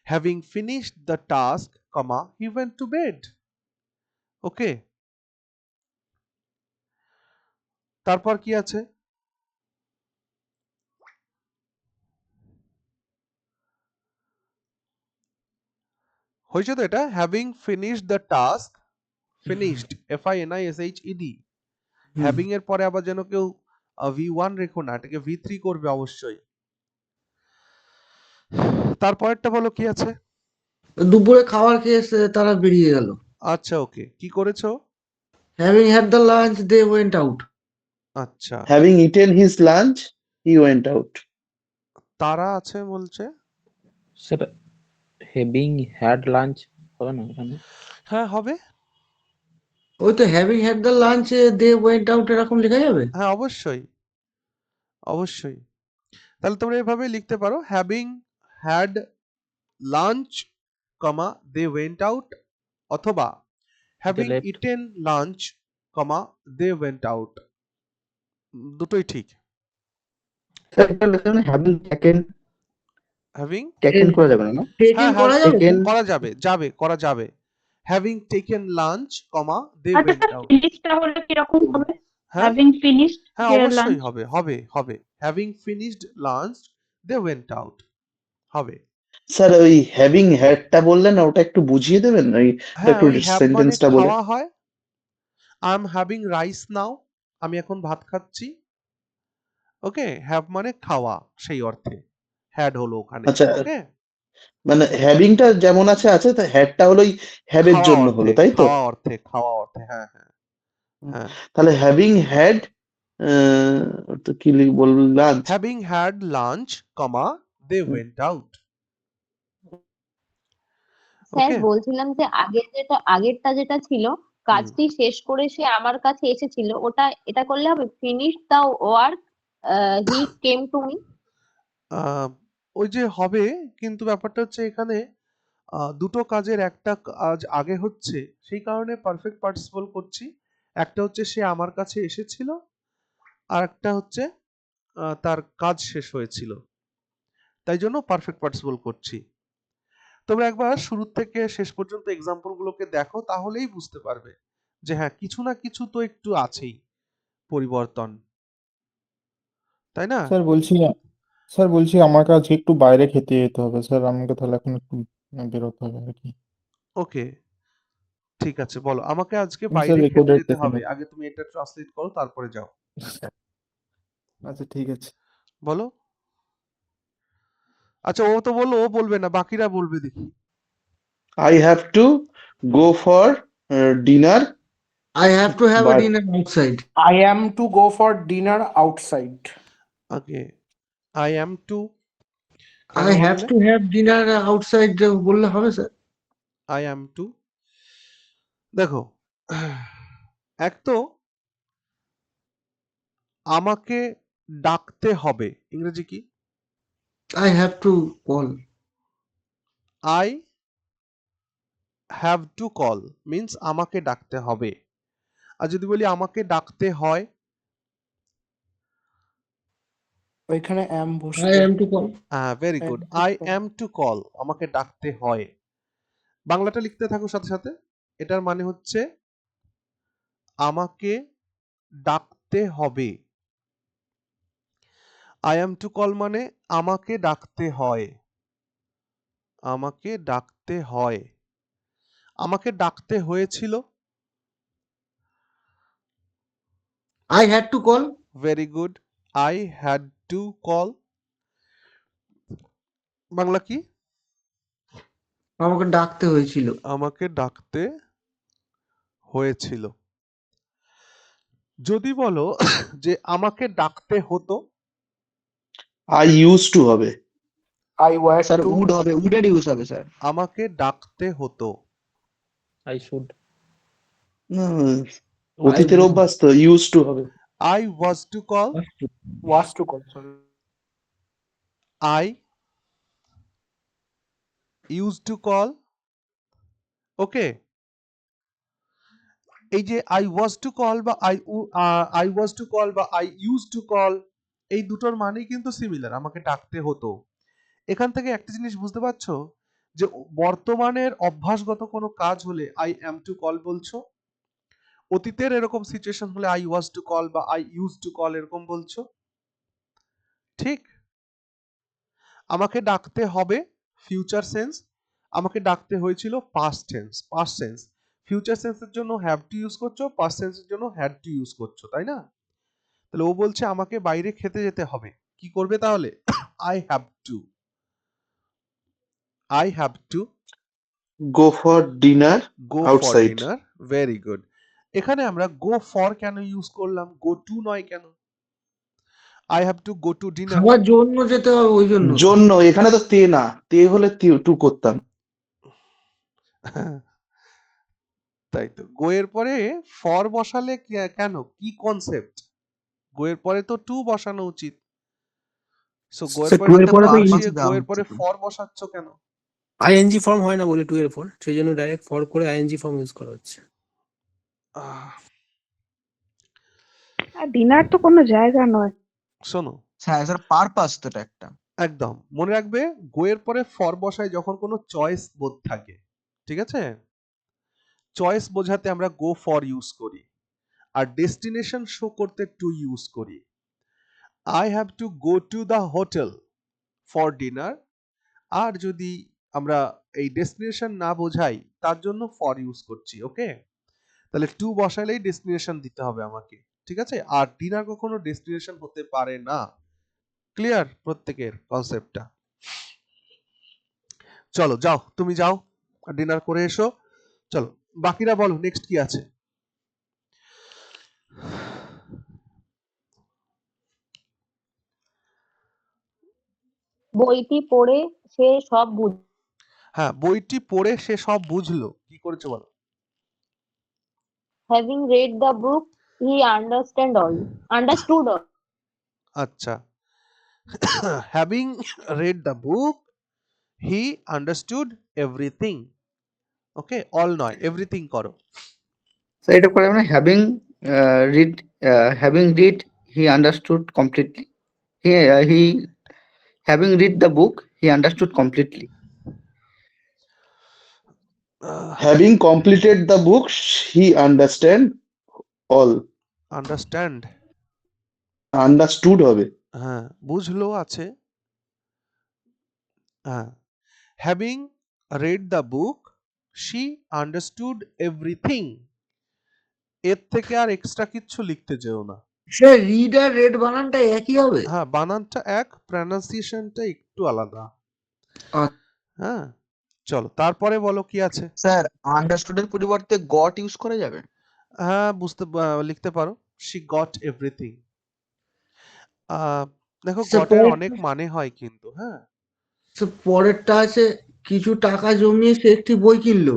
Having finished the task, comma he went to bed. Okay, তারপর কি আছে। হয়েছে তো এটা? Having finished the task, finished FINISHED, having এর পরে আবার যেন কেউ V1 রেখো না, এটাকে V3 করবে অবশ্যই। তারপরেরটা বলো কি আছে? দুপুরে খাবার খেয়ে তারা বেরিয়ে গেল। আচ্ছা ওকে, কি করেছো? Having had the lunch they went out. আচ্ছা, having eaten his lunch he went out. তারা আছে বলছে। স্যার হ্যাভিং হ্যাড লাঞ্চ হবে না এখানে? হ্যাঁ হবে, ওই তো having had the lunch they went out এরকম লেখা যাবে। হ্যাঁ অবশ্যই অবশ্যই। তাহলে তোমরা এভাবে লিখতে পারো, having had lunch comma they went out, অথবা having left. Eaten lunch comma they went out, দুটোই ঠিক। স্যার এটা লেখা না হ্যাভিং টেকেন, হ্যাভিং টেকেন করা যাবে না? টেকেন হ্যাঁ করা যাবে? টেকেন করা যাবে, করা যাবে। হ্যাভিং টেকেন লাঞ্চ কমা দে আচ্ছা ওয়েন্ট স্যার আউট। ফিনিশড তাহলে কিরকম হবে? হ্যাঁ হ্যাভিং ফিনিশড হ্যাঁ দেয়ার অবশ্যই লাঞ্চ। হবে। Having finished lunch they went out হবে। স্যার ওই হ্যাভিং হ্যাডটা বললেন না, ওটা একটু বুঝিয়ে দেবেন ওই হ্যাঁ একটু ওই হ্যাভ মানে সেন্টেন্সটা বলে। খাওয়া হয়, আই এম হ্যাভিং রাইস নাও, আমি এখন ভাত খাচ্ছি। ওকে, হ্যাভ মানে খাওয়া সেই অর্থে, হ্যাড হলো ওখানে। আচ্ছা, ওকে, মানে হ্যাভিংটা যেমন আছে আছে, তা হ্যাডটা হলো ওই হ্যাভের খাওয়া জন্য অর্থে, হলো, তাই তো? খাওয়া অর্থে, হ্যাঁ হ্যাঁ হ্যাঁ। তাহলে হ্যাভিং হ্যাড তো কি বলবো, lunch. Having had lunch comma they went out. Sir okay, বলছিলাম যে আগেরটা যেটা ছিল, কাজটি শেষ করে সে আমার কাছে এসেছিল, এটা করলে হবে finish the work he came to me. ওই যে হবে, কিন্তু ব্যাপারটা হচ্ছে এখানে দুটো কাজের একটা কাজ আগে হচ্ছে, সেই কারণে পারফেক্ট পার্টিসিপল করছি। একটা হচ্ছে সে আমার কাছে এসেছিল, আর একটা হচ্ছে তার কাজ শেষ হয়েছিল, তাই জন্য পারফেক্ট পার্টিসিপল করছি। তোমরা একবার শুরু থেকে শেষ পর্যন্ত এক্সাম্পল গুলোকে দেখো, তাহলেই বুঝতে পারবে যে হ্যাঁ কিছু না কিছু তো একটু আছেই পরিবর্তন, তাই না? স্যার বলছি আমাকে আজকে একটু বাইরে খেতে যেতে হবে স্যার, আমাকে তাহলে এখন একটু বেরোতে হবে আর কি। ওকে ঠিক আছে, বলো আমাকে আজকে স্যার বাইরে খেতে রেকর্ডেড যেতে দেখে হবে, নিন। আগে তুমি এটা ট্রান্সলেট করো তারপরে যাও। আচ্ছা ঠিক আছে। বলো। আচ্ছা ও তো বললো, ও বলবে না, বাকিরা বলবে দেখি। I have to go for dinner I have to have a but dinner outside. I am to go for dinner outside. Okay, I am to কেন I have বললে? to have dinner outside বললে হবে sir? I am two, দেখো এক তো আমাকে ডাকতে হবে, ইংরেজি কি? I have to call. I have to call means আমাকে ডাকতে হবে। আর যদি বলি আমাকে ডাকতে হয়, ওইখানে am I বসবে। am to call. Very am good, to I call. Am to call, আমাকে ডাকতে হয়। বাংলাটা লিখতে থাকো সাথে সাথে, এটার মানে হচ্ছে আমাকে ডাকতে হবে। আই অ্যাম টু কল মানে আমাকে ডাকতে হয়, আমাকে ডাকতে হয়। আমাকে ডাকতে হয়েছিল, I had to call. Very good, I had to call. Bangla কি? আমাকে ডাকতে হয়েছিল। আমাকে ডাকতে হয়েছিল। যদি বলো যে আমাকে ডাকতে হতো, আই ইউজ টু হবে। I were sir to. Would হবে, উডের ইউজ হবে স্যার। আমাকে ডাকতে হতো, I should. না, অতীতের অভ্যাস তো, ইউজ টু হবে। I was to call, Was to call, sorry. I use to call. Okay, এই যে আই ওয়াজ টু কল বা আই ওয়াজ টু কল বা আই ইউজ টু কল, এই দুটোর মানেই কিন্তু সিমিলার, আমাকে ডাকতে হতো। এখান থেকে একটা জিনিস বুঝতে পারছো যে বর্তমানের অভ্যাসগত কোনো কাজ হলে আই অ্যাম টু কল বলছো, অতীতের এরকম সিচুয়েশন হলে আই ওয়াজ টু কল বা আই ইউজ টু কল এরকম বলছো, ঠিক? আমাকে ডাকতে হবে ফিউচার সেন্স, আমাকে ডাকতে হয়েছিল পাস্ট টেন্স। ফিউচার সেন্সের জন্য হ্যাভ টু ইউজ করছো, পাস্ট টেন্সের জন্য হ্যাড টু ইউজ করছো, তাই না? তাহলে ও বলছে আমাকে বাইরে খেতে যেতে হবে, কি করবে তাহলে? I have to go for dinner go for outside. Dinner. Very good. এখানে আমরা গো ফর কেন ইউজ করলাম, গো টু নয় কেন? I have to go two dinner. খাওয়ার জন্য যেতে হবে ওই জন্য তো। জন্য এখানে তো তে না, তে হলে টু করতাম। তাই তো, গো এর পরে ফর বসালে কেন, কি কনসেপ্ট? গো এর পরে তো টু বসানো উচিত। সো গো এর স্যার পরে টু এর টু পরে তো বসিয়ে গো এর পরে ফর বসাচ্ছ কেন? আইএনজি ফর্ম হয় না বলে টু এর পর, সেই জন্য ডাইরেক্ট ফর করে আইএনজি ফর্ম ইউজ করা হচ্ছে। আহ, আর ডিনার তো কোনো জায়গা নয়। শোনো, হ্যাঁ স্যার পারপাস তো এটা একটা। একদম মনে রাখবে, গো এর পরে ফর বসায় যখন কোনো চয়েস বোধ থাকে, ঠিক আছে? চয়েস বোঝাতে আমরা গো ফর ইউজ করি, আর ডেস্টিনেশন শো করতে টু ইউজ করি। I have to go to the hotel for dinner, আর যদি আমরা এই ডেস্টিনেশন না বোঝাই তার জন্য ফর ইউজ করছি। ওকে, তাহলে টু বসাইলেই ডেস্টিনেশন দিতে হবে আমাকে, ঠিক আছে? আর ডিনার কখনো ডেস্টিনেশন হতে পারে না। ক্লিয়ার প্রত্যেকের কনসেপ্টটা? চলো যাও, তুমি যাও ডিনার করে এসো। চলো বাকিরা বলো নেক্সট কি আছে। বইটি পড়ে সে সব হ্যাঁ, বইটি পড়ে সে সব বুঝলো, কি করেছে বলো? having read the book he understood all. আচ্ছা, having red the book he understood everything. Okay, all নয়, এভরিথিং করো। স্যার এটা করে মানে having read he understood completely, he having read the book he understood completely. Having completed the book he understand all. Understood হবে। হ্যাঁ, বুঝলো আছে। হ্যাঁ, having red the book she understood everything. এর থেকে আর এক্সট্রা কিচ্ছু লিখতে যেও না। স্যার রিড আর রেড বানানটা একই হবে? হ্যাঁ, বানানটা এক, প্রনাউন্সিয়েশনটা একটু আলাদা। হ্যাঁ, চলো তারপরে বলো কি আছে। স্যার আন্ডারস্টুডের পরিবর্তে গট ইউজ করা যাবে? হ্যাঁ, লিখতে পারো, শি গট এভরিথিং। দেখো গটের অনেক মানে হয় কিন্তু। হ্যাঁ, পরেরটা আছে কিছু টাকা জমিয়ে সে একটি বই কিনলো।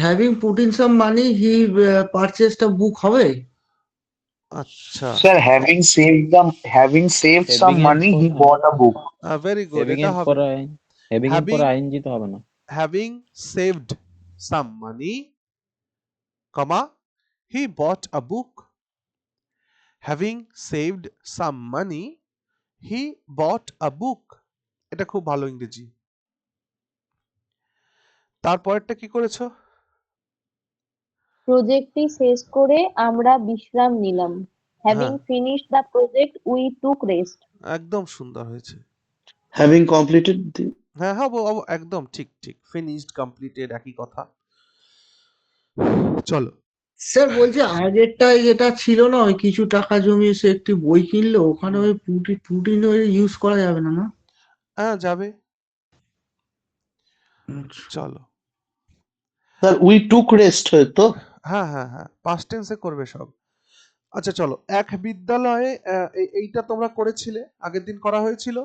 Having put in some money he purchased a book হবে? আচ্ছা, sir having saved some money he bought a book. Very good, having এটা এর হবে। পরে হেভিং এর Having- পরে আইএনজি তো হবে না। হ্যাভিং সেভড সাম মানি, কমা হি বট আ বুক। হ্যাভিং সেভড সাম মানি হি বট আ বুক, এটা খুব ভালো ইংরেজি। তারপরেরটা কি করেছো? প্রজেক্টটি শেষ করে আমরা বিশ্রাম নিলাম। Having finished the project we took rest. একদম সুন্দর হয়েছে। হ্যাভিং কমপ্লিটেড হ্যাঁ, একদম ঠিক ঠিক, ফিনিশড কমপ্লিটেড একই কথা। চলো স্যার বলছি আগেরটা যেটা ছিল না ওই কিছু টাকা জমিয়ে সে একটি বই কিনলো, ওখানে ওই পুটিন ইউজ করা যাবে না? হ্যাঁ, যাবে। চলো, স্যার উই টুক রেস্ট হয়তো। হ্যাঁ হ্যাঁ হ্যাঁ, পাস্ট টেন্সে করবে সব। আচ্ছা চলো, এক বিদ্যালয়ে এইটা তোমরা করেছিলে, আগের দিন করা হয়েছিল।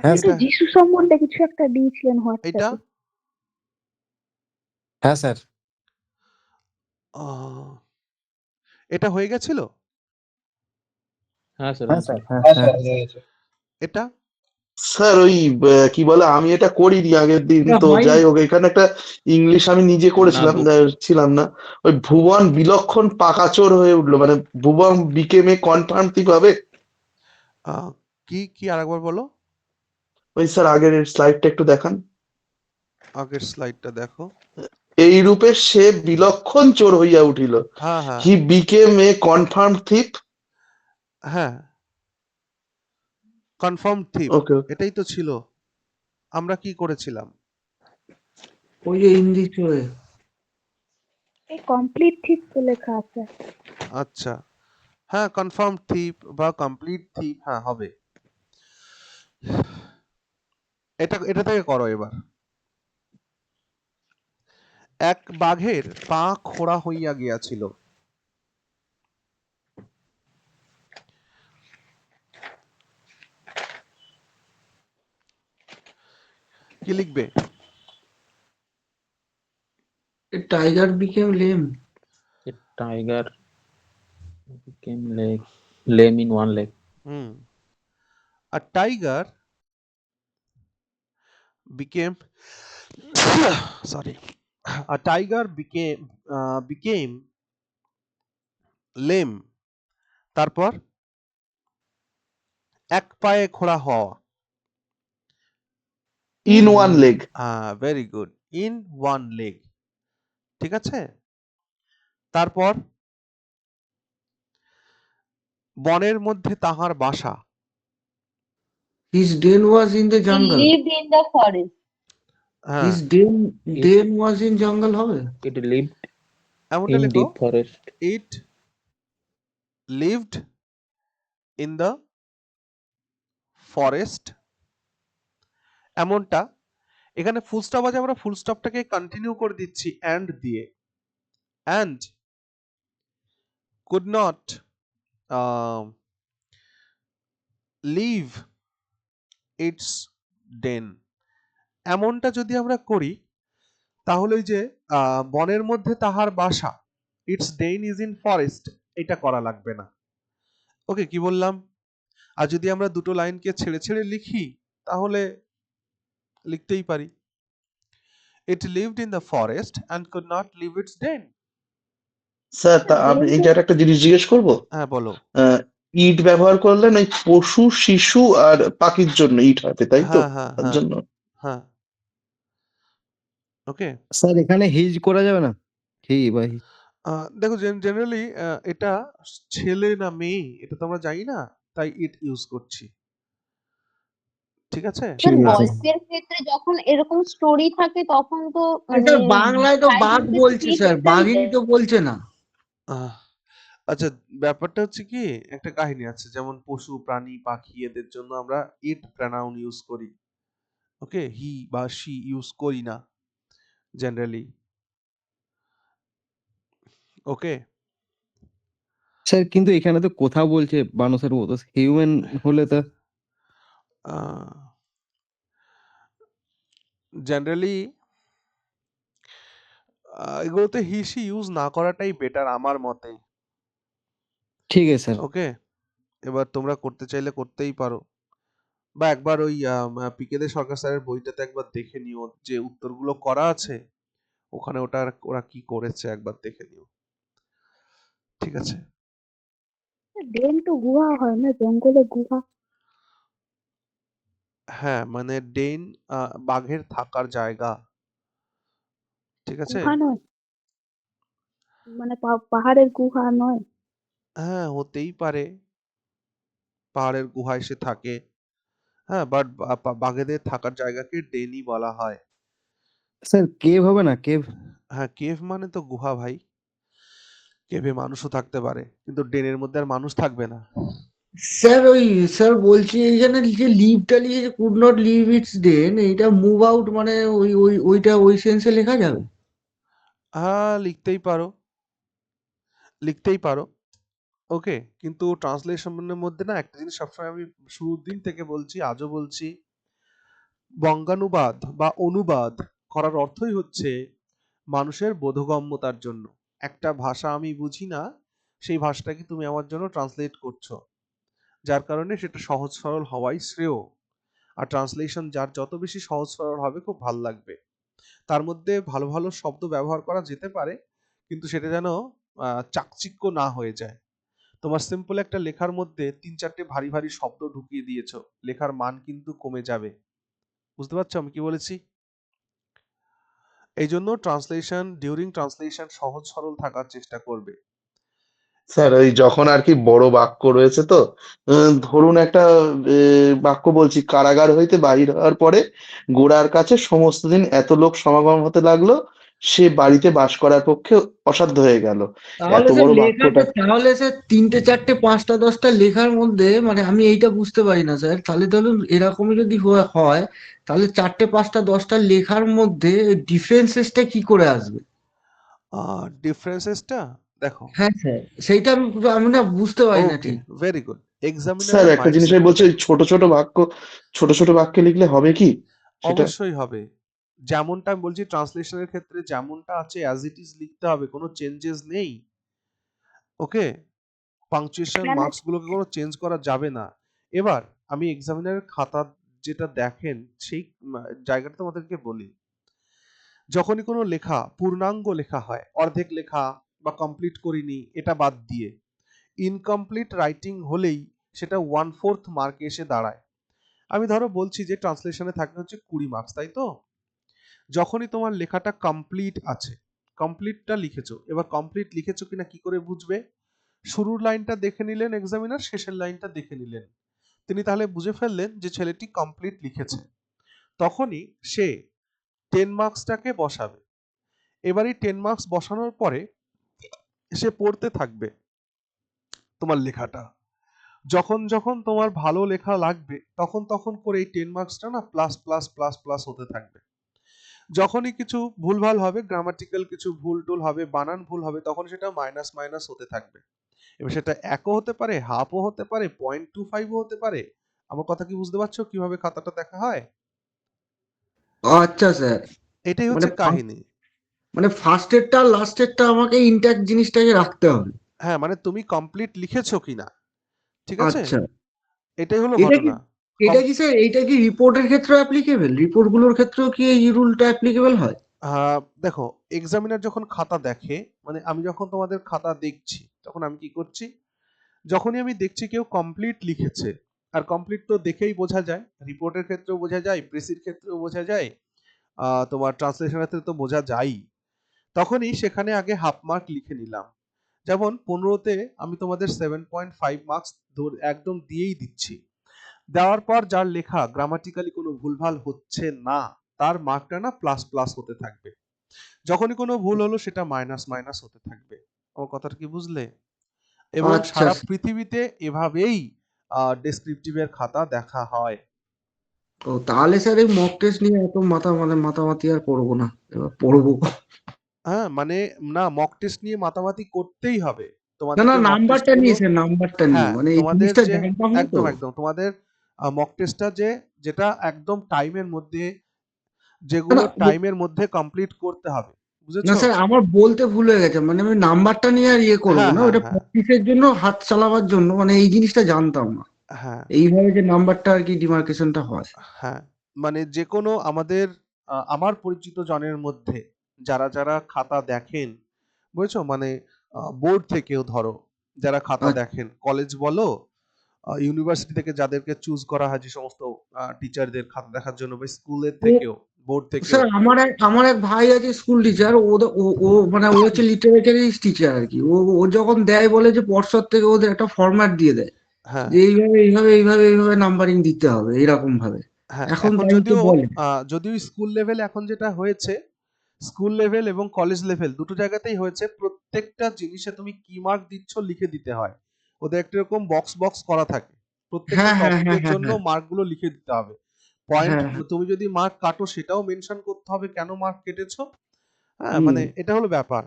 হ্যাঁ একটু যিশু সম্বন্ধে কিছু একটা দিয়েছিলেন এটা হোয়াটসঅ্যাপে। হ্যাঁ স্যার। এটা হয়ে গেছিল। হ্যাঁ স্যার, হ্যাঁ স্যার। এটা স্যার ওই কি বলে, আমি এটা করিনি আগের দিন তো, যাই হোক এখানে একটা ইংলিশ আমি নিজে করেছিলাম, ছিলাম না। ওই ভুবন বিলক্ষণ পাকাচোর হয়ে উঠলো, মানে ভুবন বিকেম এ কনফার্ম ঠিক হবে। কি আরেকবার বলো। ওই স্যার আগের স্লাইডটা একটু দেখান। আগের স্লাইডটা দেখো। এই রূপে সে বিলক্ষণ চোর হইয়া উঠিল। হ্যাঁ, হি বিকেম এ কনফার্ম থিপ। হ্যাঁ, কনফার্ম থিপ, ওকে ওকে এটাই তো ছিল। আমরা কি করেছিলাম? ওই যে ইন দিস ওয়ে। এই কমপ্লিট ঠিক তো লেখা আছে। আচ্ছা, হ্যাঁ কনফার্ম থিপ বা কমপ্লিট থিপ, হ্যাঁ হবে। এটা থেকে করো এবার। এক বাঘের পা খোড়া হইয়া গিয়াছিল। কি লিখবে? Tiger became lame. A tiger became lame in one leg. A tiger became sorry, a tiger became lame, তারপর এক পায়ে খোড়া হওয়া। In one leg. Very good, in one leg, ঠিক আছে। তারপর বনের মধ্যে তাহার বাসা। His den was in the He jungle. lived in the forest. হ্যাঁ his den was in jungle হবে। It lived এমনটা in লেখো, deep forest. It lived in the forest. এমনটা, এখানে ফুল স্টপ আছে, আমরা ফুল স্টপটাকে কন্টিনিউ করে দিচ্ছি অ্যান্ড দিয়ে। And could not leave its den। এমনটা যদি আমরা করি তাহলে ওই যে বনের মধ্যে তাহার বাসা, its den is in forest, এটা করা লাগবে না। ওকে, কি বললাম? আর যদি আমরা দুটো লাইনকে ছেড়ে ছেড়ে লিখি তাহলে লিখতেই পারি, it lived in the forest and could not leave its den. Sir তা আমি এই জায়গায় একটা জিনিস জিজ্ঞেস করবো। হ্যাঁ বলো। ইট ব্যবহার করলেন ওই পশু, শিশু আর পাখির জন্য ইট হবে, তাই তো? হ্যাঁ হ্যাঁ তার হ্যাঁ জন্য হ্যাঁ, ওকে। স্যার এখানে হিজ করা যাবে না? হি বা হি। দেখো জেনারেলি এটা ছেলে না মেয়ে এটা তো আমরা জানি না, তাই ইট ইউজ করছি, ঠিক আছে। স্যার ঠিক আছে। বয়েজদের ক্ষেত্রে যখন এরকম স্টোরি থাকে তখন তো মানে স্যার বাংলায় তো বাঘ টাইটেল বলছে স্যার, বাঘিনী তো বলছে না। আহ, আচ্ছা, ব্যাপারটা হচ্ছে কি, একটা কাহিনী আছে, যেমন পশু প্রাণী পাখি এদের জন্য আমরা ইট প্রনাউন ইউজ করি, ওকে, হি বা শি ইউজ করি না জেনারেলি, ওকে। স্যার কিন্তু এখানে তো কথা বলছে মানুষের মতো, হিউম্যান হলে তো জেনারেলি এগুলোতে হি শি ইউজ না করাটাই বেটার আমার মতে, ঠিক আছে স্যার। ওকে। এবার তোমরা করতে চাইলে করতেই পারো, বা একবার ওই পিকেদের সরকার স্যারের বইটাতে একবার দেখে নিও, যে উত্তরগুলো করা আছে ওখানে ওরা কি করেছে একবার দেখে নিও, ঠিক আছে। ডেন তো গুহা হয় না, জঙ্গলে গুহা। হ্যাঁ মানে ডেন বাঘের থাকার জায়গা, ঠিক আছে। গুহা নয়, মানে পাহাড়ের গুহা নয়। হ্যাঁ হতেই পারে, পাহাড়ের গুহায় সে থাকে, হ্যাঁ, বাট বাঘেদের থাকার জায়গাকে ডেনই বলা হয়। স্যার কেভ হবে না? কেভ। হ্যাঁ কেভ মানে তো গুহা ভাই, কেভে মানুষও থাকতে পারে কিন্তু ডেনের মধ্যে আর মানুষ থাকবে না। স্যার বলছি এইখানে যে লিভটা লিখেছে কুড নট লিভ ইটস ডেন, এইটা মুভ আউট মানে ওইটা ওই সেন্সে লেখা যাবে। হ্যাঁ লিখতেই পারো, ওকে। কিন্তু ট্রান্সলেশনের মধ্যে না একটা জিনিস সবসময় আমি শুরুর দিন থেকে বলছি, আজও বলছি, বঙ্গানুবাদ বা অনুবাদ করার অর্থই হচ্ছে মানুষের বোধগম্যতার জন্য। একটা ভাষা আমি বুঝি না, সেই ভাষাটাকে তুমি আমার জন্য ট্রান্সলেট করছো, যার কারণে সেটা সহজ সরল হওয়াই শ্রেয়। আর ট্রান্সলেশন যার যত বেশি সহজ সরল হবে খুব ভালো লাগবে। তার মধ্যে ভালো ভালো শব্দ ব্যবহার করা যেতে পারে, কিন্তু সেটা যেন চাকচিক্য না হয়ে যায়। তোমার সিম্পল একটা লেখার মধ্যে 3-4টে ভারী ভারী শব্দ ঢুকিয়ে দিয়েছো, লেখার মান কিন্তু কমে যাবে। বুঝতে পারছো আমি কি বলেছি? এই জন্য ডিউরিং ট্রান্সলেশন সহজ সরল থাকার চেষ্টা করবে। স্যার ওই যখন আর কি বড় বাক্য রয়েছে তো, ধরুন একটা বাক্য বলছি, কারাগার হইতে বাহির হওয়ার পরে গোরার কাছে সমস্ত দিন এত লোক সমাগম হতে লাগলো, সে বাড়িতে বাস করার পক্ষে অসাধ্য হয়ে গেল। এত তাহলে স্যার বড় লেখাটা, বাক্যটা তাহলে স্যার 3টে 4টে 5টা 10টা লেখার মধ্যে মানে আমি এইটা বুঝতে পারি না স্যার। তাহলে ধরুন এরকমই যদি হয় তাহলে 4টে 5টা 10টা লেখার মধ্যে ডিফারেন্সেসটা কি করে আসবে? ডিফারেন্সেসটা দেখো। হ্যাঁ স্যার, সেইটা আমি না বুঝতে পারি না ওকে, ঠিক। Very good. স্যার এক্সামিনারের একটা জিনিস আমি বলছি, মাইন্ডসেটটা ওই ছোট ছোট বাক্যে লিখলে হবে কি সেটা? অবশ্যই হবে। যেমনটা আমি বলছি ট্রান্সলেশনের ক্ষেত্রে যেমনটা আছে অ্যাজ ইট ইজ লিখতে হবে, কোনো চেঞ্জেস নেই। ওকে, পাংচুয়েশন মানে মার্কস গুলোকে কোনো চেঞ্জ করা যাবে না। এবার আমি এক্সামিনারের খাতা যেটা দেখেন সেই জায়গাটা তোমাদেরকে বলি। যখনই কোনো লেখা পূর্ণাঙ্গ লেখা হয়, অর্ধেক লেখা বা কমপ্লিট করিনি এটা বাদ দিয়ে, ইনকমপ্লিট রাইটিং হলেই সেটা 1/4 মার্কে এসে দাঁড়ায়। আমি ধরো বলছি যে ট্রান্সলেশনে থাকে হচ্ছে 20 মার্কস, তাই তো? যখনই তোমার লেখাটা কমপ্লিট আছে, কমপ্লিটটা লিখেছো, এবার কমপ্লিট লিখেছো কিনা কি করে বুঝবে? শুরুর লাইনটা দেখে নিলেন এক্সামিনার, শেষের লাইনটা দেখে নিলেন, তিনি তাহলে বুঝে ফেললেন যে ছেলেটি কমপ্লিট লিখেছে। তখনই সে 10 মার্কসটাকে বসাবে। এবার এই 10 মার্কস বসানোর পরে সে পড়তে থাকবে তোমার লেখাটা। যখন যখন তোমার ভালো লেখা লাগবে তখন তখন করে এই 10 মার্কসটা না প্লাস প্লাস প্লাস প্লাস হতে থাকবে। যখনই কিছু ভুলভাল হবে, গ্রামাটিক্যাল কিছু ভুল টুল হবে, বানান ভুল হবে, তখন সেটা মাইনাস মাইনাস হতে থাকবে। এবার সেটা 1ও হতে পারে, হাফও হতে পারে, 0.25ও হতে পারে। আমার কথা কি বুঝতে পারছো কিভাবে খাতাটা দেখা হয়? আচ্ছা স্যার, এটাই মানে হচ্ছে কাহিনী। মানে ফার্স্টেরটা লাস্টেরটা আমাকে ইনট্যাক্ট জিনিসটাকে রাখতে হবে। হ্যাঁ, মানে তুমি কমপ্লিট লিখেছো কিনা, ঠিক আছে? আচ্ছা, এটাই হলো এটা কি ঘটনা। এটা কি স্যার, এটা কি রিপোর্টের ক্ষেত্রে অ্যাপ্লিকেবল? রিপোর্টগুলোর ক্ষেত্রেও কি এই রুলটা অ্যাপ্লিকেবল হয়? দেখো, এক্সামিনার যখন খাতা দেখে, মানে আমি যখন তোমাদের খাতা দেখছি তখন আমি কি করছি, যখনই আমি দেখছি কেউ কমপ্লিট লিখেছে, আর কমপ্লিট তো দেখেই বোঝা যায়, রিপোর্টের ক্ষেত্রেও বোঝা যায়, প্রেসির ক্ষেত্রেও বোঝা যায়, তোমার ট্রান্সলেশনের ক্ষেত্রে তো বোঝা যায়, তখনই সেখানে আগে হাফ মার্ক লিখে নিলাম। যেমন 15তে আমি তোমাদের 7.5 মার্কস একদম দিয়েই দিচ্ছি। দেওয়ার পর যার লেখা গ্রামাটিক্যালি কোনো ভুলভাল হচ্ছে না, তার মার্কটা না প্লাস প্লাস হতে থাকবে। যখনই কোনো ভুল হলো সেটা মাইনাস মাইনাস হতে থাকবে। আমার কথাটা কি বুঝলে? এবং আচ্ছা সারা পৃথিবীতে এভাবেই ডেসক্রিপটিভের খাতা দেখা হয়। ও, তাহলে স্যার এই মক টেস্ট নিয়ে এত মাতামাতি আর করবো না, এবার পড়বো। হ্যাঁ, মানে না, মক টেস্ট নিয়ে মাতামাতি করতেই হবে। না না, তোমাদেরকে মক টেস্ট নাম্বারটা গুলো, নিয়ে স্যার, নাম্বারটা নিয়ে হ্যাঁ মানে এই তোমাদের জিনিসটা যে জানতাম না তো। একদম একদম তোমাদের মক টেস্টটা যেটা একদম টাইমের মধ্যে, না যেগুলো না টাইমের মধ্যে কমপ্লিট করতে হবে, না বুঝেছো? স্যার, আমার বলতে ভুল হয়ে গেছে, মানে আমি নাম্বারটা নিয়ে আর ইয়ে করবো হ্যাঁ না, হ্যাঁ ওটা হ্যাঁ প্র্যাকটিসের জন্য, হাত চালাবার জন্য, মানে এই জিনিসটা জানতাম না হ্যাঁ এইভাবে যে নাম্বারটা আর কি ডিমার্কেশনটা হয়। হ্যাঁ, মানে যে কোনো আমাদের আমার পরিচিত জনের মধ্যে যারা যারা খাতা দেখেন, বুঝেছো, মানে বোর্ড থেকেও ধরো যারা খাতা আচ্ছা, দেখেন, কলেজ বলো, ইউনিভার্সিটি থেকে যাদেরকে চুজ করা হয় যে সমস্ত টিচারদের খাতা দেখার জন্য, বা স্কুলের ও থেকেও, বোর্ড থেকেও। স্যার, আমার এক ভাই আছে স্কুল টিচার, ও মানে ও হচ্ছে লিটারেচারিস টিচার আর কি। ও ও যখন দেয় বলে যে পর্ষদ থেকে ওদের একটা ফরম্যাট দিয়ে দেয় হ্যাঁ যে এইভাবে নাম্বারিং দিতে হবে এরকম ভাবে। হ্যাঁ, এখন এখন তাই তো যদিও বলে। যদিও স্কুল লেভেল এখন যেটা হয়েছে, স্কুল লেভেল এবং কলেজ লেভেল দুটো জায়গাতেই হয়েছে, প্রত্যেকটা জিনিসে তুমি কি মার্ক দিচ্ছ লিখে দিতে হয়। ওদের একটা এরকম বক্স বক্স করা থাকে, প্রত্যেকটা হ্যাঁ হ্যাঁ হ্যাঁ টপিকের হ্যাঁ জন্য হ্যাঁ মার্কগুলো লিখে দিতে হবে। পয়েন্ট, হ্যাঁ হ্যাঁ। তুমি যদি মার্ক কাটো সেটাও মেনশন করতে হবে কেন মার্ক কেটেছো। হ্যাঁ, হুম। মানে এটা হলো ব্যাপার।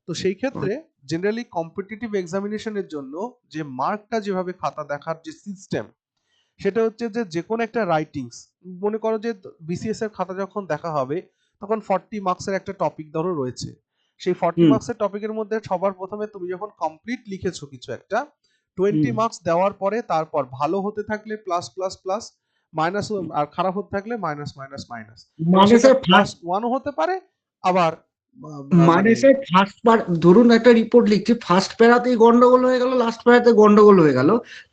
তো সেই ক্ষেত্রে জেনারেলি কম্পিটিটিভ এক্সামিনেশনের জন্য যে মার্কটা, যেভাবে খাতা দেখার যে সিস্টেম, সেটা হচ্ছে যে যে কোনো একটা রাইটিংস, মনে করো যে বিসিএস এর খাতা যখন দেখা হবে তখন 40 মার্কসের একটা টপিক ধরো রয়েছে, সেই 40 হুম মার্কসের টপিকের মধ্যে সবার প্রথমে তুমি যখন কমপ্লিট লিখেছো কিছু একটা, 20 হুম। মার্কস দেওয়ার পরে তারপর ভালো হতে থাকলে প্লাস প্লাস প্লাস, মাইনাস, আর খারাপ হতে থাকলে মাইনাস মাইনাস মাইনাস। এবার মানে সেটা স্যার প্লাস 1ও হতে পারে, আবার মানে মানে স্যার ফার্স্ট পার, ধরুন একটা রিপোর্ট লিখছি, ফার্স্ট প্যারাতেই গন্ডগোল হয়ে গেল, লাস্ট প্যারাতে গন্ডগোল হয়ে গেল,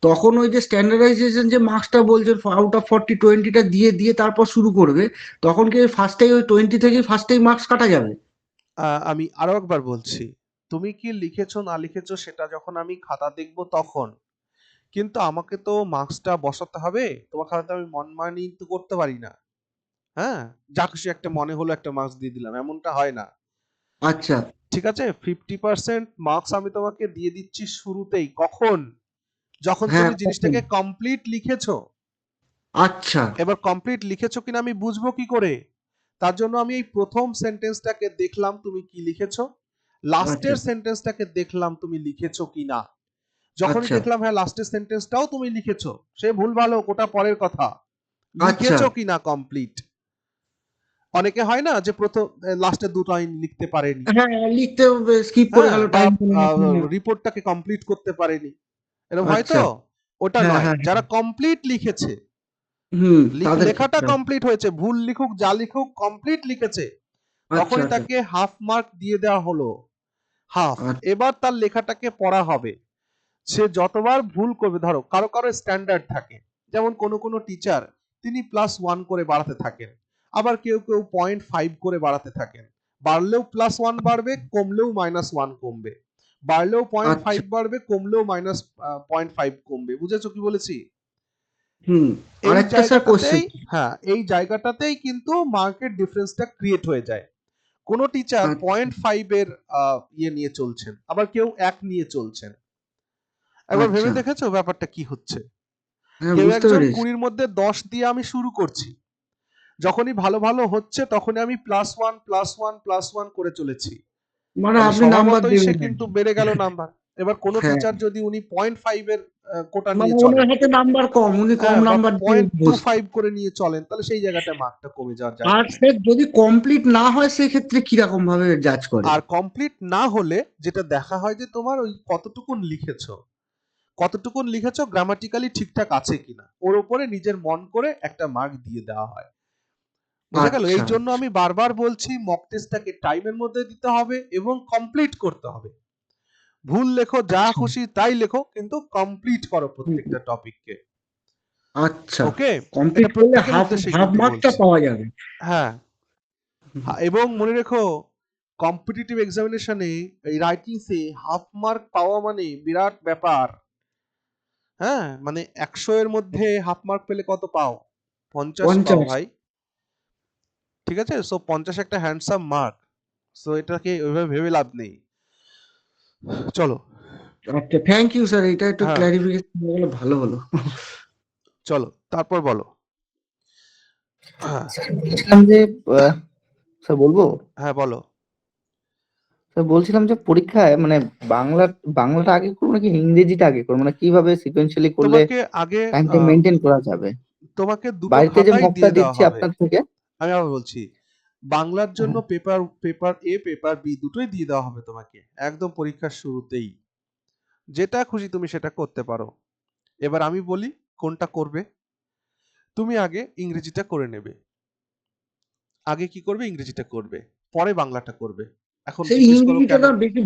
তখন ওই যে স্ট্যান্ডার্ডাইজেশন যে মার্কসটা বলছেন আউট অফ 40 20টা দিয়ে দিয়ে তারপর শুরু করবে, তখন কি ফার্স্টেই ওই 20 থেকে ফার্স্টেই মার্কস কাটা যাবে? আমি আরো একবার বলছি, তুমি কি লিখেছো না লিখেছো সেটা যখন আমি খাতা দেখব তখন, কিন্তু আমাকে তো মার্কসটা বসাতে হবে। তোমার খাতাতে আমি মনমানি তো করতে পারি না। হ্যাঁ, যা খুশি একটা মনে হলো একটা মার্কস দিয়ে দিলাম, এমনটা হয় না। আচ্ছা ঠিক আছে, 50% মার্কস আমি তোমাকে দিয়ে দিচ্ছি শুরুতেই। কখন? যখন হ্যাঁ তুমি কখন জিনিসটাকে কমপ্লিট লিখেছো। আচ্ছা এবার কমপ্লিট লিখেছো কিনা আমি বুঝবো কি করে? তার জন্য আমি এই প্রথম সেন্টেন্সটাকে দেখলাম তুমি কি লিখেছো, আচ্ছা লাস্টের সেন্টেন্সটাকে দেখলাম তুমি লিখেছো কিনা। যখনই আচ্ছা দেখলাম হ্যাঁ লাস্টের সেন্টেন্সটাও তুমি লিখেছো, সে ভুল ভালো ওটা পরের কথা, আচ্ছা লিখেছো কিনা কমপ্লিট। অনেকে হয় না যে প্রথম লাস্টের দুটো লাইন লিখতে পারেনি, হ্যাঁ লিখতে স্কিপ করে হ্যাঁ, গেল বা টাইম রিপোর্টটাকে কমপ্লিট করতে পারেনি, এরকম হয় আচ্ছা তো। ওটা হ্যাঁ নয়, হ্যাঁ যারা কমপ্লিট লিখেছে, তাদের লেখাটা ক্ষেত্রে কমপ্লিট হয়েছে, ভুল লিখুক যা লিখুক কমপ্লিট লিখেছে, আচ্ছা তখনই আচ্ছা তাকে হাফ মার্ক দিয়ে দেওয়া হলো, হাফ। আচ্ছা এবার তার লেখাটাকে পড়া হবে। সে যতবার ভুল করবে, ধরো কারো কারো স্ট্যান্ডার্ড থাকে, যেমন কোনো টিচার তিনি +1 করে বাড়াতে থাকেন, আবার কেউ কেউ 0.5 করে বাড়াতে থাকেন। বাড়লেও +1 বাড়বে, কমলেও -1 কমবে, বাড়লেও আচ্ছা 0.5 বাড়বে, কমলেও -0.5 কমবে। বুঝেছো কি বলেছি? এই আরেকটা স্যার কোশ্চেন জায়গাটাতেই, হ্যাঁ, এই জায়গাটাতেই কিন্তু মার্কেট ডিফারেন্সটা ক্রিয়েট হয়ে যায়। কোন টিচার 0.5 এর ইয়ে নিয়ে চলছেন, আবার কেউ 1 নিয়ে চলছেন। একবার আচ্ছা ভেবে দেখেছো ব্যাপারটা কি হচ্ছে? হ্যাঁ কেউ বুঝতে একজন পেরেছি 20-র মধ্যে 10 দিয়ে আমি শুরু করছি, যখনই ভালো ভালো হচ্ছে তখনই আমি +1 করে চলেছি, মানে তাহলে আপনি স্বভাবতই নাম্বার সে দেবেন আর কিন্তু কি বেড়ে গেল নাম্বার। এবার কোন হ্যাঁ টিচার যদি উনি 0.5 এর কোটা মানে নিয়ে চলেন, ওনার হাতে নাম্বার কম উনি কম হ্যাঁ, বা নাম্বার দিয়ে অভ্যস্ত 0.25 করে নিয়ে চলেন, তাহলে সেই জায়গাটায় মার্কটা কমে যাওয়ার জায়গা আর নেই। স্যার যদি কমপ্লিট না হয় সেক্ষেত্রে কিরকম ভাবে জাজ করে আর কমপ্লিট না হলে যেটা দেখা হয় যে তোমার ওই কতটুকুন লিখেছো গ্রামাটিক্যালি ঠিকঠাক আছে কিনা, ওর উপরে নিজের মন করে একটা মার্ক দিয়ে দেওয়া হয়। বুঝা গেল? আচ্ছা এই জন্য আমি বারবার বলছি মক টেস্টটাকে টাইমের মধ্যে দিতে হবে এবং কমপ্লিট করতে হবে। ভুল লেখো, যা আচ্ছা খুশি তাই লেখো, কিন্তু কমপ্লিট করো হুম, প্রত্যেকটা টপিককে। আচ্ছা ওকে, এটা কমপ্লিট করলে প্রত্যেকের হাফ উদ্দেশ্যে হাফ কিন্তু মার্কটা বলছি। পাওয়া যাবে হ্যাঁ, এবং মনে রেখো কম্পিটিটিভ এক্সামিনেশনে এই রাইটিংসে হাফ মার্ক পাওয়া মানে বিরাট ব্যাপার। হ্যাঁ, মানে 100 এর মধ্যে হাফ মার্ক পেলে কত পাও? 50 পাও 50 ভাই। ঠিক আছে, সো 50 একটা হ্যান্ডসাম মার্ক। সো এটাকে ওইভাবে ভেবে লাভ নেই। চলো, আচ্ছা থ্যাংক ইউ স্যার এটা একটু হ্যাঁ, ক্ল্যারিফিকেশন হয়ে গেলে ভালো হলো চলো তারপর বলো। স্যার বলছিলাম যে আহ, স্যার বলবো হ্যাঁ বলো। স্যার বলছিলাম যে পরীক্ষায় মানে বাংলা বাংলাটা আগে করবো নাকি ইংরেজিটা আগে করবো মানে কিভাবে সিকোয়েন্সিয়ালি করলে তোমাকে আগে টাইমটা মেনটেন করা যাবে তোমাকে দুটো বাড়িতে যে খাতাই মকটা দিয়ে দেওয়া দিচ্ছি হবে। আপনার থেকে আমি আবার বলছি, বাংলার জন্য হ্যাঁ, পেপার এ পেপার বি দুটোই দিয়ে দেওয়া হবে তোমাকে একদম পরীক্ষার শুরুতেই। যেটা খুশি তুমি সেটা করতে পারো। এবার আমি বলি কোনটা করবে। তুমি আগে ইংরেজিটা করে নেবে, আগে কি করবে, ইংরেজিটা করবে, পরে বাংলাটা করবে। এখন সেই জিজ্ঞেস করো ইংরেজিটা কেন। না বেশি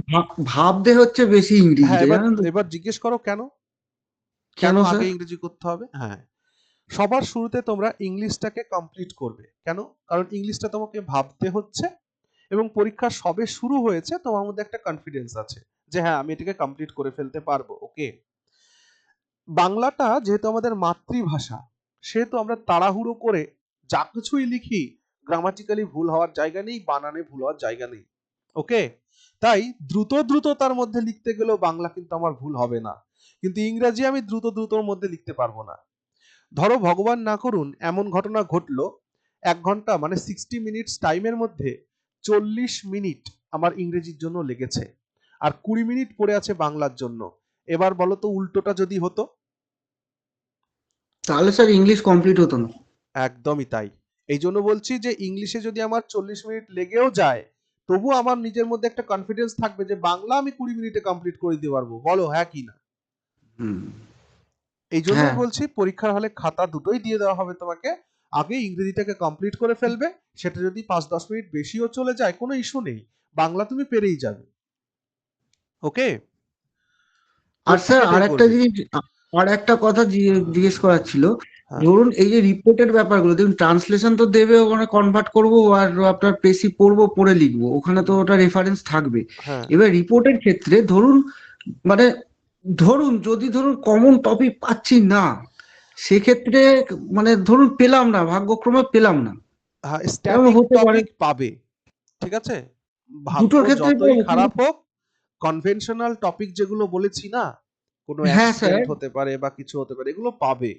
ভাবতে হচ্ছে বেশি হ্যাঁ, ইংরেজিটা এবার জানেন তো এবার জিজ্ঞেস করো কেন, কেন কেন আগে স্যার ইংরেজি করতে হবে। হ্যাঁ, সবার শুরুতে তোমরা ইংলিশটাকে কমপ্লিট করবে। কেন? কারণ ইংলিশটা তোমাকে ভাবতে হচ্ছে, এবং পরীক্ষা সবে শুরু হয়েছে, তোমার মধ্যে একটা কনফিডেন্স আছে যে হ্যাঁ আমি এটাকে কমপ্লিট করে ফেলতে পারবো। ওকে, বাংলাটা যেহেতু আমাদের মাতৃভাষা, সেহেতু আমরা তাড়াহুড়ো করে যা কিছুই লিখি গ্রামাটিক্যালি ভুল হওয়ার জায়গা নেই, বানানে ভুল হওয়ার জায়গা নেই। ওকে, তাই দ্রুততার মধ্যে লিখতে গেলেও বাংলা কিন্তু আমার ভুল হবে না, কিন্তু ইংরেজি আমি দ্রুতর মধ্যে লিখতে পারবো না। ধরো ভগবান না করুন এমন ঘটনা ঘটলো, 1 ঘন্টা মানে 60 মিনিটস টাইমের মধ্যে 40 মিনিট আমার ইংরেজির জন্য লেগেছে, আর 20 মিনিট পড়ে আছে বাংলার জন্য। এবার বলো তো উল্টোটা যদি হতো। তাহলে স্যার ইংলিশ কমপ্লিট হতো না একদমই তাই। এই জন্য বলছি যে ইংলিশে যদি আমার 40 মিনিট লেগেও যায়, তবু আমার নিজের মধ্যে একটা কনফিডেন্স থাকবে যে বাংলা আমি 20 মিনিটে কমপ্লিট করে দিতে পারবো। বলো হ্যাঁ কি না? হুম এই জন্যই হ্যাঁ বলছি পরীক্ষার হলে খাতা দুটোই দিয়ে দেওয়া হবে তোমাকে, আগে ইংরেজিটাকে কমপ্লিট করে ফেলবে, সেটা যদি 5-10 মিনিট বেশিও চলে যায় কোনো ইস্যু নেই, বাংলা তুমি পেরেই যাবে। ওকে, আর স্যার প্রত্যেকে এটাই আরেকটা করবে। জিনিস আর একটা কথা জিজ্ঞেস করার ছিল হ্যাঁ ধরুন এই যে রিপোর্টের ব্যাপারগুলো দেখুন, ট্রান্সলেশন তো দেবে, ওখানে কনভার্ট করবো আর আপনার পেসি পড়বো, পড়ে লিখবো, ওখানে তো ওটা রেফারেন্স থাকবে। হ্যাঁ এবার রিপোর্টের ক্ষেত্রে ধরুন মানে যদি ধরুন কমন টপিক পাচ্ছি না, সেক্ষেত্রে মানে ধরুন পেলাম না, ভাগ্যক্রমে পেলাম না, হ্যাঁ এরকম স্ট্যাটিক হতে পারে। টপিক পাবে, ঠিক আছে? ভাগ্য দুটোর ক্ষেত্রে যতই খারাপ হোক, কনভেনশনাল টপিক যেগুলো বলেছি না, কোনো হ্যাঁ স্যার, অ্যাক্সিডেন্ট হতে পারে বা কিছু হতে পারে, এগুলো পাবে।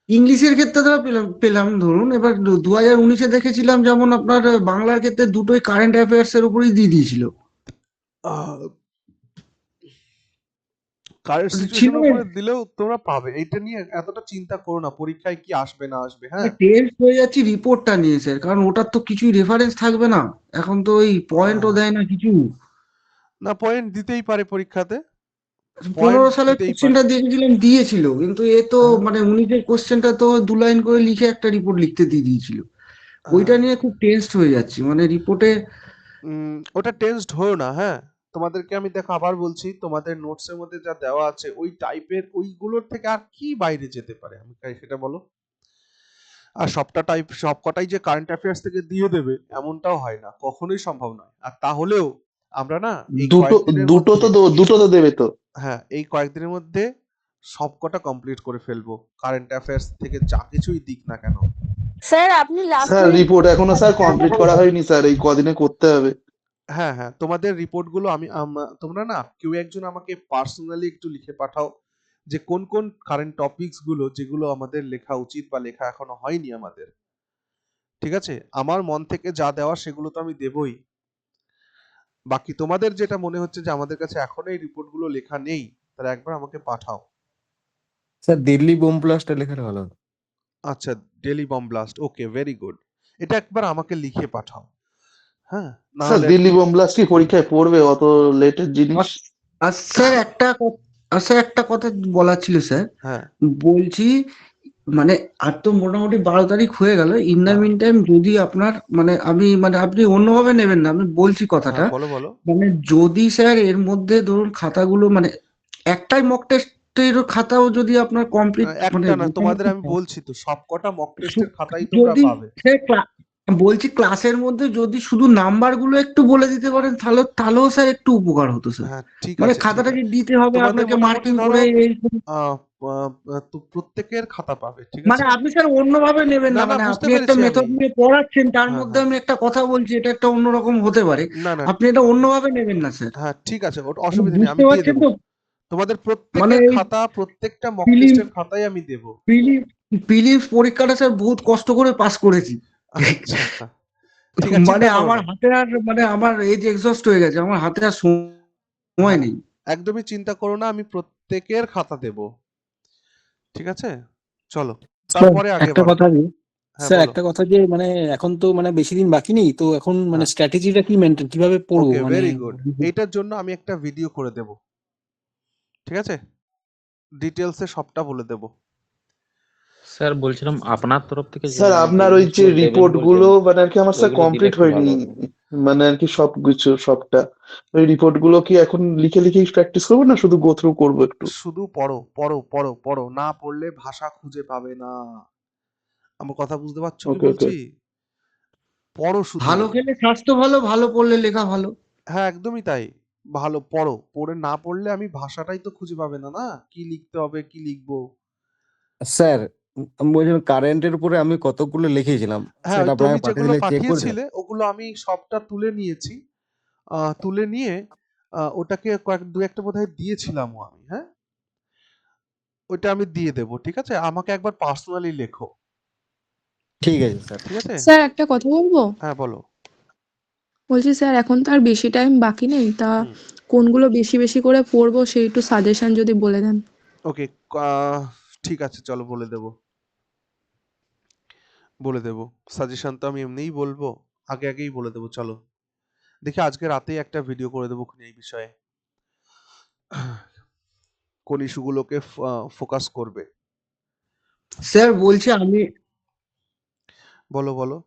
ইংলিশের ক্ষেত্রে ধরো পেলাম পেলাম ধরুন, এবার 2019-এ দেখেছিলাম যেমন আপনার বাংলার ক্ষেত্রে দুটোই কারেন্ট অ্যাফেয়ার্স এর উপরই দিয়ে দিয়েছিল। কারেন্ট ছিল সিচুয়েশনের উপরে দিলেও তোমরা পাবে, এইটা নিয়ে এতটা চিন্তা করো না পরীক্ষায় কি আসবে না আসবে। হ্যাঁ টেন্স হয়ে যাচ্ছি রিপোর্টটা নিয়ে স্যার, কারণ ওটার তো কিছুই রেফারেন্স থাকবে না, এখন তো ওই পয়েন্টও দেয় না কিছু। না পয়েন্ট দিতেই পারে পরীক্ষাতে, 15 পয়েন্ট সালের দিতেই পারে। কোশ্চেনটা দেখেছিলাম দিয়েছিল, কিন্তু এ তো হ্যাঁ মানে উনিশের কোশ্চেনটা তো 2 লাইন করে লিখে একটা রিপোর্ট লিখতে দিয়ে দিয়েছিল। ওইটা হ্যাঁ নিয়ে খুব টেনসড হয়ে যাচ্ছি, মানে রিপোর্টে। ওটা টেন্সড হয়েও না। হ্যাঁ তোমাদেরকে আমি দেখো আবার বলছি, তোমাদের নোটসের মধ্যে যা দেওয়া আছে ওই টাইপের, ওইগুলোর থেকে আর কি বাইরে যেতে পারে আমি সেটা বলো। আর সব কটাই যে কারেন্ট অ্যাফেয়ার্স থেকে দিয়ে দেবে এমনটাও হয় না, কখনোই সম্ভব নয়। আর তাহলেও আমরা না এই দুটো কয়েকদিনের দুটো মধ্যে, তো দুটো তো দেবে তো। হ্যাঁ এই কয়েকদিনের মধ্যে সবকটা কমপ্লিট করে ফেলবো, কারেন্ট অ্যাফেয়ার্স থেকে যা কিছুই দিক না কেন। স্যার আপনি স্যার লাস্টে রিপোর্ট এখনো স্যার কমপ্লিট করা হয়নি স্যার, এই কদিনে করতে হবে। হ্যাঁ হ্যাঁ তোমাদের রিপোর্ট গুলো তোমরা না কেউ একজন আমাকে পার্সোনালি একটু লিখে পাঠাও, যে কোন কোন কারেন্ট টপিকস গুলো যেগুলো আমাদের লেখা উচিত বা লেখা এখনো হয়নি আমাদের। ঠিক আছে, আমার মন থেকে যা দেওয়া সেগুলো তো আমি দেবই, বাকি তোমাদের যেটা মনে হচ্ছে যে আমাদের কাছে এখনো এই রিপোর্ট গুলো লেখা নেই, তারা একবার আমাকে পাঠাও। স্যার দিল্লি বোম ব্লাস্টটা লেখাটা ভালো হতো। আচ্ছা Delhi bomb blast, okay very good, এটা একবার আমাকে লিখে পাঠাও। হ্যাঁ না স্যার হলে দিল্লি বোম ব্লাস্ট কি পরীক্ষায় পড়বে অত লেটের জিনিস? আর স্যার একটা কথা বলার ছিল স্যার, হ্যাঁ বলছি মানে আর তো মোটামুটি 12 তারিখ হয়ে গেল, ইন দ্য হ্যাঁ মিন টাইম যদি আপনার মানে আমি মানে আপনি অন্যভাবে নেবেন না, আমি বলছি কথাটা, হ্যাঁ বলো বলো। মানে যদি স্যার এর মধ্যে ধরুন খাতাগুলো মানে একটাই মক টেস্টের খাতাও যদি আপনার কমপ্লিট মানে একটা না, তোমাদের মোটামুটি আমি বলছি তো সবকটা মক টেস্টের খাতাই তোমরা যদি পাবে। স্যার বলছি ক্লাসের মধ্যে যদি শুধু নাম্বারগুলো একটু বলে দিতে পারেন, তাহলেও স্যার একটু উপকার হতো স্যার। হ্যাঁ ঠিক মানে আছে ঠিক খাতাটা আছে, যে দিতে হবে তোমাদের আপনাকে মোটামুটি মার্কিং ধরো করে এই আহ, তো প্রত্যেকের খাতা পাবে, ঠিক মানে আছে। আপনি স্যার অন্যভাবে নেবেন না না, না মানে বুঝতে আপনি একটা পেরেছি আমি। মেথড নিয়ে পড়াচ্ছেন, তার হ্যাঁ মধ্যে হ্যাঁ আমি একটা কথা বলছি, এটা একটা অন্যরকম হতে পারে, না না আপনি এটা অন্যভাবে নেবেন না স্যার। হ্যাঁ ঠিক আছে, ওটা মানে অসুবিধা নেই, বুঝতে আমি দিয়ে পারছেন দেবো। তো, তোমাদের মানে প্রত্যেকের এই খাতা, প্রত্যেকটা মক প্রিলিম টেস্টের খাতাই আমি দেবো। প্রিলিমস পরীক্ষাটা স্যার বহুত কষ্ট করে পাস করেছি। আচ্ছা ঠিক আছে, মানে চিন্তা করো আমার না। হাতে আর মানে আমার এজ এক্সস্ট হয়ে গেছে, আমার হাতে আর সময় হ্যাঁ নেই। একদমই চিন্তা করো না, আমি প্রত্যেকের খাতা দেবো, ঠিক আছে। চলো স্যার তারপরে আগে একটা বাড়ো। কথা যে হ্যাঁ স্যার বলো। একটা কথা যে মানে এখন তো মানে বেশি দিন বাকি নেই তো, এখন মানে হ্যাঁ স্ট্র্যাটেজিটা কি মেনটেন কিভাবে পড়বো ওকে মানে। ভেরি গুড, এইটার জন্য আমি একটা ভিডিও করে দেব, ঠিক আছে, ডিটেলসে সবটা বলে দেব। স্যার বলছিলাম আপনার তরফ থেকে যে স্যার মানে যে আপনার ওই যে জিনিসগুলো দেবেন রিপোর্ট বলছেন গুলো মানে আর কি আমার স্যার ওইগুলো দিলে কমপ্লিট একটু হয়নি, ভালো হতো। মানে আর কি সবকিছু সবটা, ওই রিপোর্ট গুলো কি এখন লিখে লিখেই প্র্যাকটিস করবো না শুধু গো থ্রু করবো একটু? শুধু পড়ো পড়ো পড়ো পড়ো, না পড়লে ভাষা খুঁজে পাবে না। আমার কথা বুঝতে পারছো কি ওকে ওকে। বলছি? পড়ো শুধু। ভালো খেলে স্বাস্থ্য ভালো, ভালো পড়লে লেখা ভালো। হ্যাঁ একদমই তাই, ভালো পড়ো, পড়ে না পড়লে আমি ভাষাটাই তো খুঁজে পাবে না, না কি লিখতে হবে কি লিখবো। স্যার আমি বলছিলাম কারেন্টের উপরে আমি কতগুলো লিখেছিলাম, হ্যাঁ সেটা ওই আপনাকে তুমি পাঠিয়ে যেগুলো দিলে চেক করবেন। পাঠিয়েছিলে ওগুলো আমি সবটা তুলে নিয়েছি, তুলে নিয়ে ওটাকে দু একটা বোধহয় দিয়েছিলামও আমি। হ্যাঁ ওইটা আমি দিয়ে দেবো, ঠিক আছে, আমাকে একবার পার্সোনালি লেখো, ঠিক আছে স্যার। ঠিক আছে। স্যার একটা কথা বলবো, হ্যাঁ বলো। বলছি স্যার এখন তো আর বেশি টাইম বাকি নেই, তা হুম কোনগুলো বেশি বেশি করে পড়বো সেই একটু সাজেশন যদি বলে দেন। ওকে ঠিক আছে চলো বলে দেবো, বলে দেবো। সাজেশন তো আমি এমনিই বলবো, আগে আগেই বলে দেবো। চলো দেখি আজকে রাতেই একটা ভিডিও করে দেবো এই বিষয়ে, কোন ইস্যুগুলোকে ফোকাস করবে। স্যার বলছি আমি বলো বলো।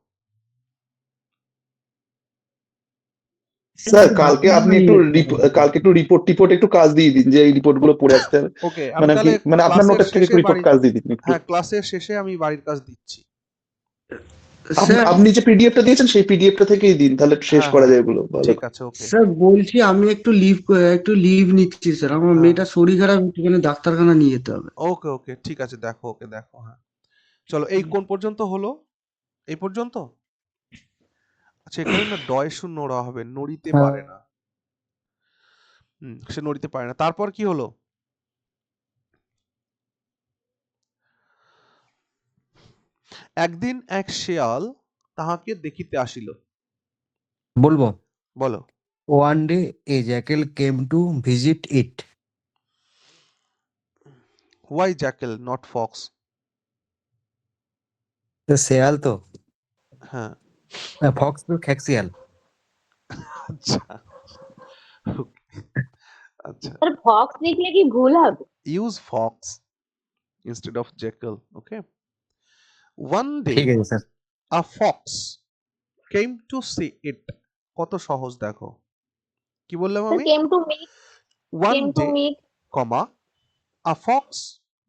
স্যার কালকে ভাবনা আপনি নিয়ে একটু নিতে হবে। কালকে একটু রিপোর্ট টিপোর্ট একটু কাজ দিয়ে দিন যে এই রিপোর্ট গুলো পড়ে আসতে হবে। ওকে, আমি মানে কি তাহলে মানে আপনার ক্লাসের নোটের থেকে শেষে একটু রিপোর্ট কাজ দিয়ে দিন একটু। হ্যাঁ, ক্লাসের শেষে আমি বাড়ির কাজ দিচ্ছি। স্যার আপনি যে পিডিএফটা দিয়েছেন সেই পিডিএফটা থেকেই দিন, তাহলে শেষ হ্যাঁ করা হ্যাঁ যায় এগুলো ভালো। ঠিক আছে, ওকে। স্যার বলছি আমি একটু লিভ নিচ্ছি স্যার, আমার হ্যাঁ মেয়েটা শরীর খারাপ, একটুখানি ডাক্তারখানা নিয়ে যেতে হবে। ওকে ওকে ঠিক আছে, দেখো ওকে দেখো। হ্যাঁ চলো, এই কোন পর্যন্ত হলো? এই পর্যন্ত। আচ্ছা, এখানে না ডয় শূন্য র হবে, নড়িতে হ্যাঁ। পারে না। সে নড়িতে পারে না। তারপর কি হলো? একদিন এক শেয়াল তাহাকে দেখিতে আসিল। বলবো বলো। One day A Jekyll came to visit it. Why Jekyll not Fox? শেয়াল তো, হ্যাঁ ফক্স তো খ্যাকশিয়াল। আচ্ছা okay, আচ্ছা, স্যার ফক্স লিখলে কি ভুল হবে? Use Fox instead of jackal. Okay, one ঠিক day আছে sir. a fox came to see it. কত সহজ দেখো, কি বললাম স্যার আমি? Came to meet, One came to day, meet, comma, a fox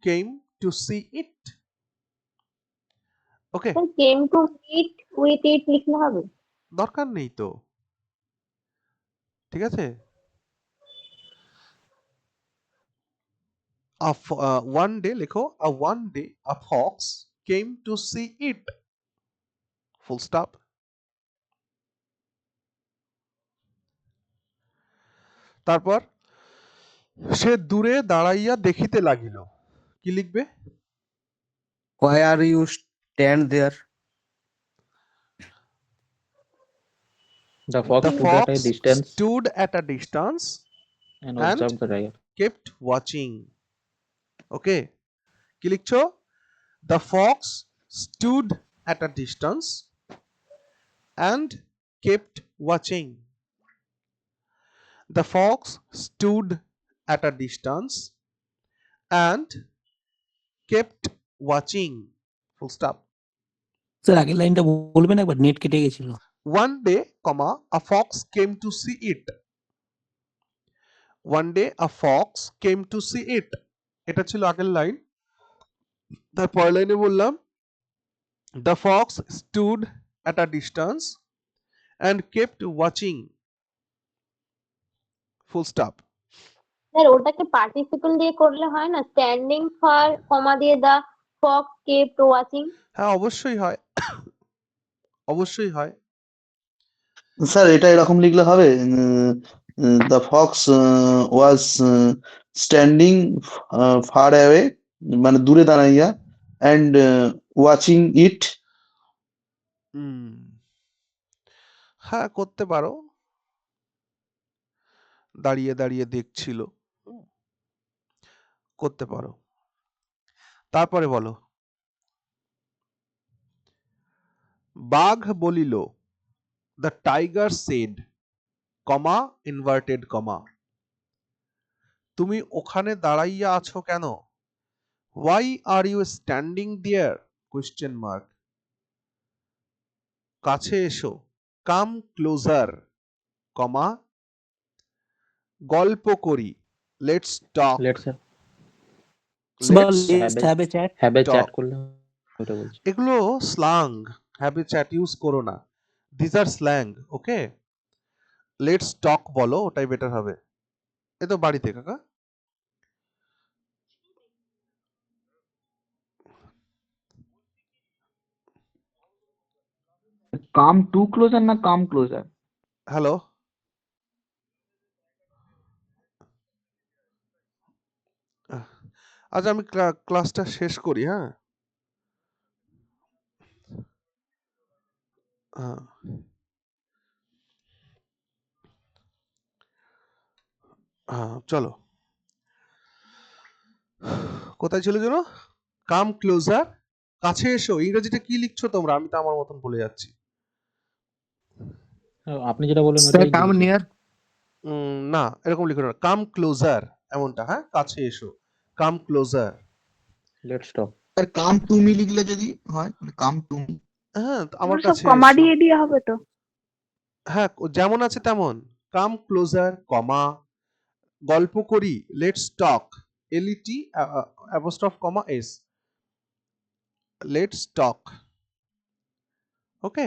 came to see it. Okay, sir came to meet with it লিখলে হবে? দরকার নেই তো, ঠিক আছে। one day লেখো, one day a fox came to see it. Full stop. তারপর সে দূরে দাঁড়াইয়া দেখিতে লাগিল। কি লিখবে? Why are you stand there? The fox The stood at a fox distance stood at a distance and and observed the rider. kept watching. Okay, কি লিখছো? The fox stood at a distance and kept watching. The fox stood at a distance and kept watching. Full stop. Sir আগের লাইনটা বলবেন একবার, net কেটে গেছিল। One day, comma, a fox came to see it. One day a fox came to see it. এটা ছিল আগের line. তারপরের লাইনে বললাম the fox stood at a distance and kept watching. Full stop. Sir ওটাকে participle দিয়ে করলে হয় না? স্ট্যান্ডিং ফর কমা দিয়ে দা ফক্স কেপ্ট ওয়াচিং। হ্যাঁ অবশ্যই হয়, অবশ্যই হয়। স্যার এটা এরকম লিখলে হবে, the Fox was standing far away, মানে দূরে দাঁড়াইয়া, অ্যান্ড ওয়াচিং ইট। হ্যাঁ করতে পারো, দাঁড়িয়ে দাঁড়িয়ে দেখছিল, করতে পারো। তারপরে বলো, বাঘ বলিল, the tiger said, comma inverted comma, তুমি ওখানে দাঁড়াইয়া আছো কেন? Why are you standing there? Question mark. কাছে এসো, কাম ক্লোজার, কমা গল্প করি, let's talk. Let's have a chat. have a chat করলে ওটা বলছি। এগুলো slang, have a chat use করো না, this are slang. Okay, let's talk বলো, ওটাই বেটার হবে। এ তো বাড়িতে কাকা। কাম টু ক্লোজার না কাম ক্লোজার? হ্যালো, আচ্ছা আমি ক্লাসটা শেষ করি। হ্যাঁ হ্যাঁ হ্যাঁ চলো, কোথায় ছিল যেন? কাম ক্লোজার, কাছে এসো। ইংরেজিটা কি লিখছো তোমরা? আমি তো আমার মতন বলে যাচ্ছি। আপনি যেটা বললেন স্যার ওটাই কাম লিখেছি। নিয়ার। না এরকম লিখো না, কাম ক্লোজার এমনটা। হ্যাঁ, কাছে এসো, come closer. Let's talk. Sir come to me লিখলে যদি হয়, কাম টু মি। হ্যাঁ আমার সব কাছে কমা এসো। দিয়ে দিয়ে হবে তো? হ্যাঁ যেমন আছে তেমন, কাম ক্লোজার কমা গল্প করি let's talk LET অ্যাপোস্ট্রফ comma S let's talk. Okay,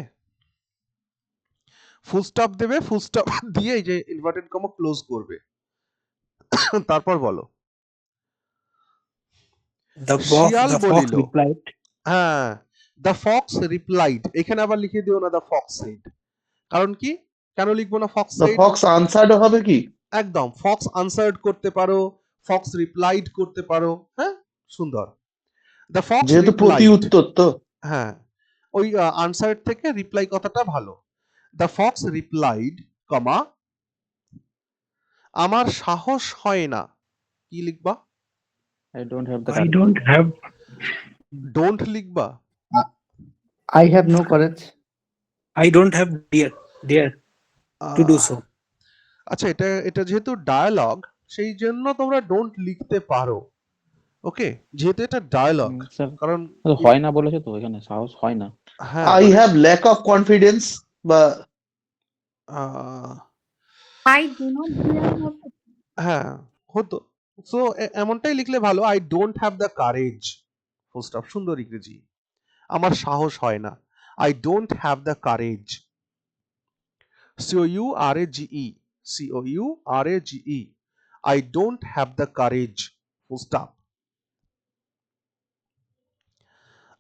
full stop দেবে, ফুল স্টপ দিয়ে এই যে ইনভার্টেড কমা ক্লোজ করবে। তারপর বলো। শিয়াল বলিল, হ্যাঁ দ্য ফক্স রিপ্লাইড, এখানে আবার লিখে দিও না দ্য ফক্স সেড। কারণ কি, কেন লিখবো না Fox the shed? Fox answered হবে কি? একদম, ফক্স আনসার্ড করতে পারো, ফক্স রিপ্লাইড করতে পারো, হ্যাঁ সুন্দর। দ্য ফক্স যেহেতু প্রতি রিপ্লাইড, উত্তর তো। হ্যাঁ ওই আনসার্ড থেকে রিপ্লাই কথাটা ভালো। দ্য ফক্স রিপ্লাইড কমা আমার সাহস হয় না, কি লিখবা? I don't have the I courage. don't have don't লিখবা? I have no courage. I don't have dare to do so. আচ্ছা, এটা যেহেতু ডায়ালগ সেই জন্য তোমরা ডোন্ট লিখতে পারো। ওকে, যেহেতু এটা ডায়ালগ, স্যার কারণ হয় না বলেছে তো, এখানে সাহস হয় না। হ্যাঁ I have lack of confidence বা I do not dare হবে। হ্যাঁ হতো। সো এমনটাই লিখলে ভালো, I don't have the courage, full stop. সুন্দর ইংরেজি। আমার সাহস হয় না, I don't have the courage. COURAGE, I don't have the courage, full stop.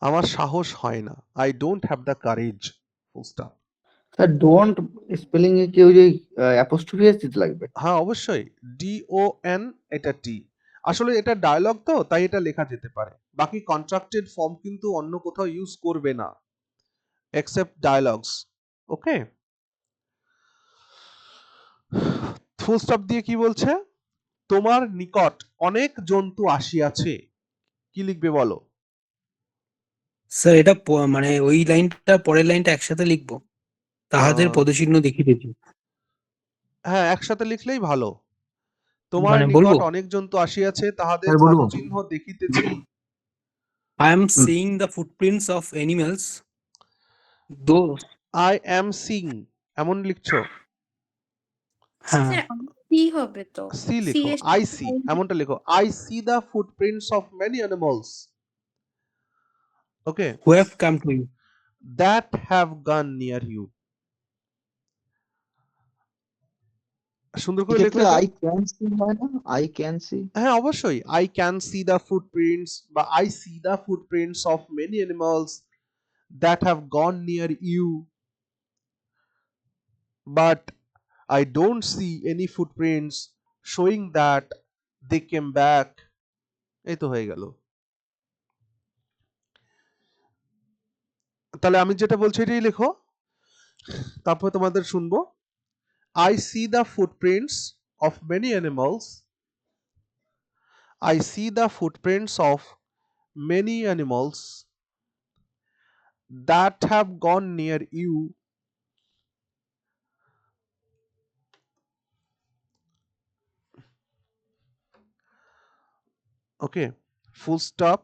আমার সাহস হয় না, I don't have the courage, full stop. Sir don't spelling এ কি ওই যে অ্যাপোস্ট্রফি এস দিতে লাগবে? হ্যাঁ অবশ্যই, DON এটা T। আসলে এটা ডায়লগ তো, তাই এটা লেখা যেতে পারে। বাকি কন্ট্রাক্টেড ফর্ম কিন্তু অন্য কোথাও ইউজ করবে না, এক্সেপ্ট ডায়লগস। ওকে, ফুল স্টপ দিয়ে কি বলছে? তোমার নিকট অনেক জন্তু আসিয়াছে, কি লিখবে বলো? স্যার এটা মানে ওই লাইনটা পরের লাইনটা একসাথে লিখবো, তাহাদের পদচিহ্ন দেখিতেছি। হ্যাঁ একসাথে লিখলেই ভালো। তোমার মানে নিকট বলবো, অনেক জন্তু আসিয়াছে, তাহাদের স্যার বলবো? পদচিহ্ন দেখিতেছি। I am seeing the footprints of animals, though I am seeing, এমন লিখছো? হ্যাঁ সি হবে তো, সি লিখো, I see, এমনটা লিখো, I see the footprints of many animals, okay, who have come to you. that have gone near you. সুন্দর করে এক্ষেত্রে লিখলে আই ক্যান সি হয় না? I can see. হ্যাঁ অবশ্যই, I can see the footprints বা I see the footprints of many animals that have gone near you, but I don't see any footprints showing that they came back. এই তো হয়ে গেল। তাহলে আমি যেটা বলছি এটাই লেখো, তারপর তোমাদের শুনবো। I see the footprints of many animals. I see the footprints of many animals that have gone near you, okay full stop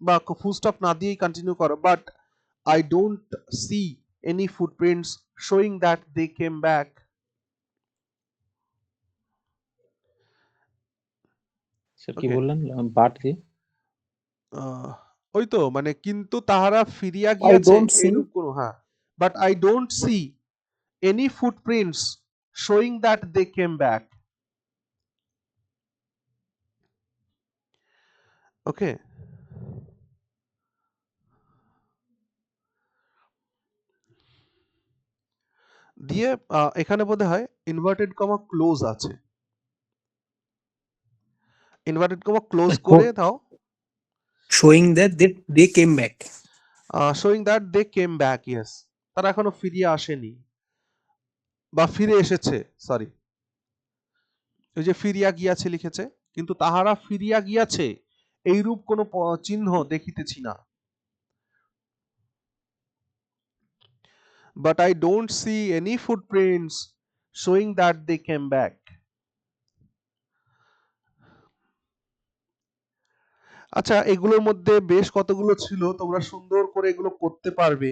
বা ফুল স্টপ না দিয়েই কন্টিনিউ করো, but I don't see any footprints showing that they came back. Sir কি Okay. বললেন but দিয়ে? ওই তো মানে কিন্তু তাহারা ফিরিয়া I গিয়াছে don't see এইরূপ কোনো, হ্যাঁ but I don't see any footprints showing that they came back. Okay. দিয়ে এখানে বোধহয় হয় ইনভার্টেড কমা ক্লোজ আছে, ইনভার্টেড কমা ক্লোজ করে দাও, showing that they came back. Showing that they came back, yes, তারা এখনো ফিরিয়ে আসেনি বা ফিরে এসেছে, সরি ওই যে ফিরিয়া গিয়াছে লিখেছে, কিন্তু তাহারা ফিরিয়া গিয়াছে এইরূপ কোনো চিহ্ন দেখিতেছি না। But I don't see any footprints showing that they came back. আচ্ছা, এগুলোর মধ্যে বেশ কতগুলো ছিল, তোমরা সুন্দর করে এগুলো করতে পারবে।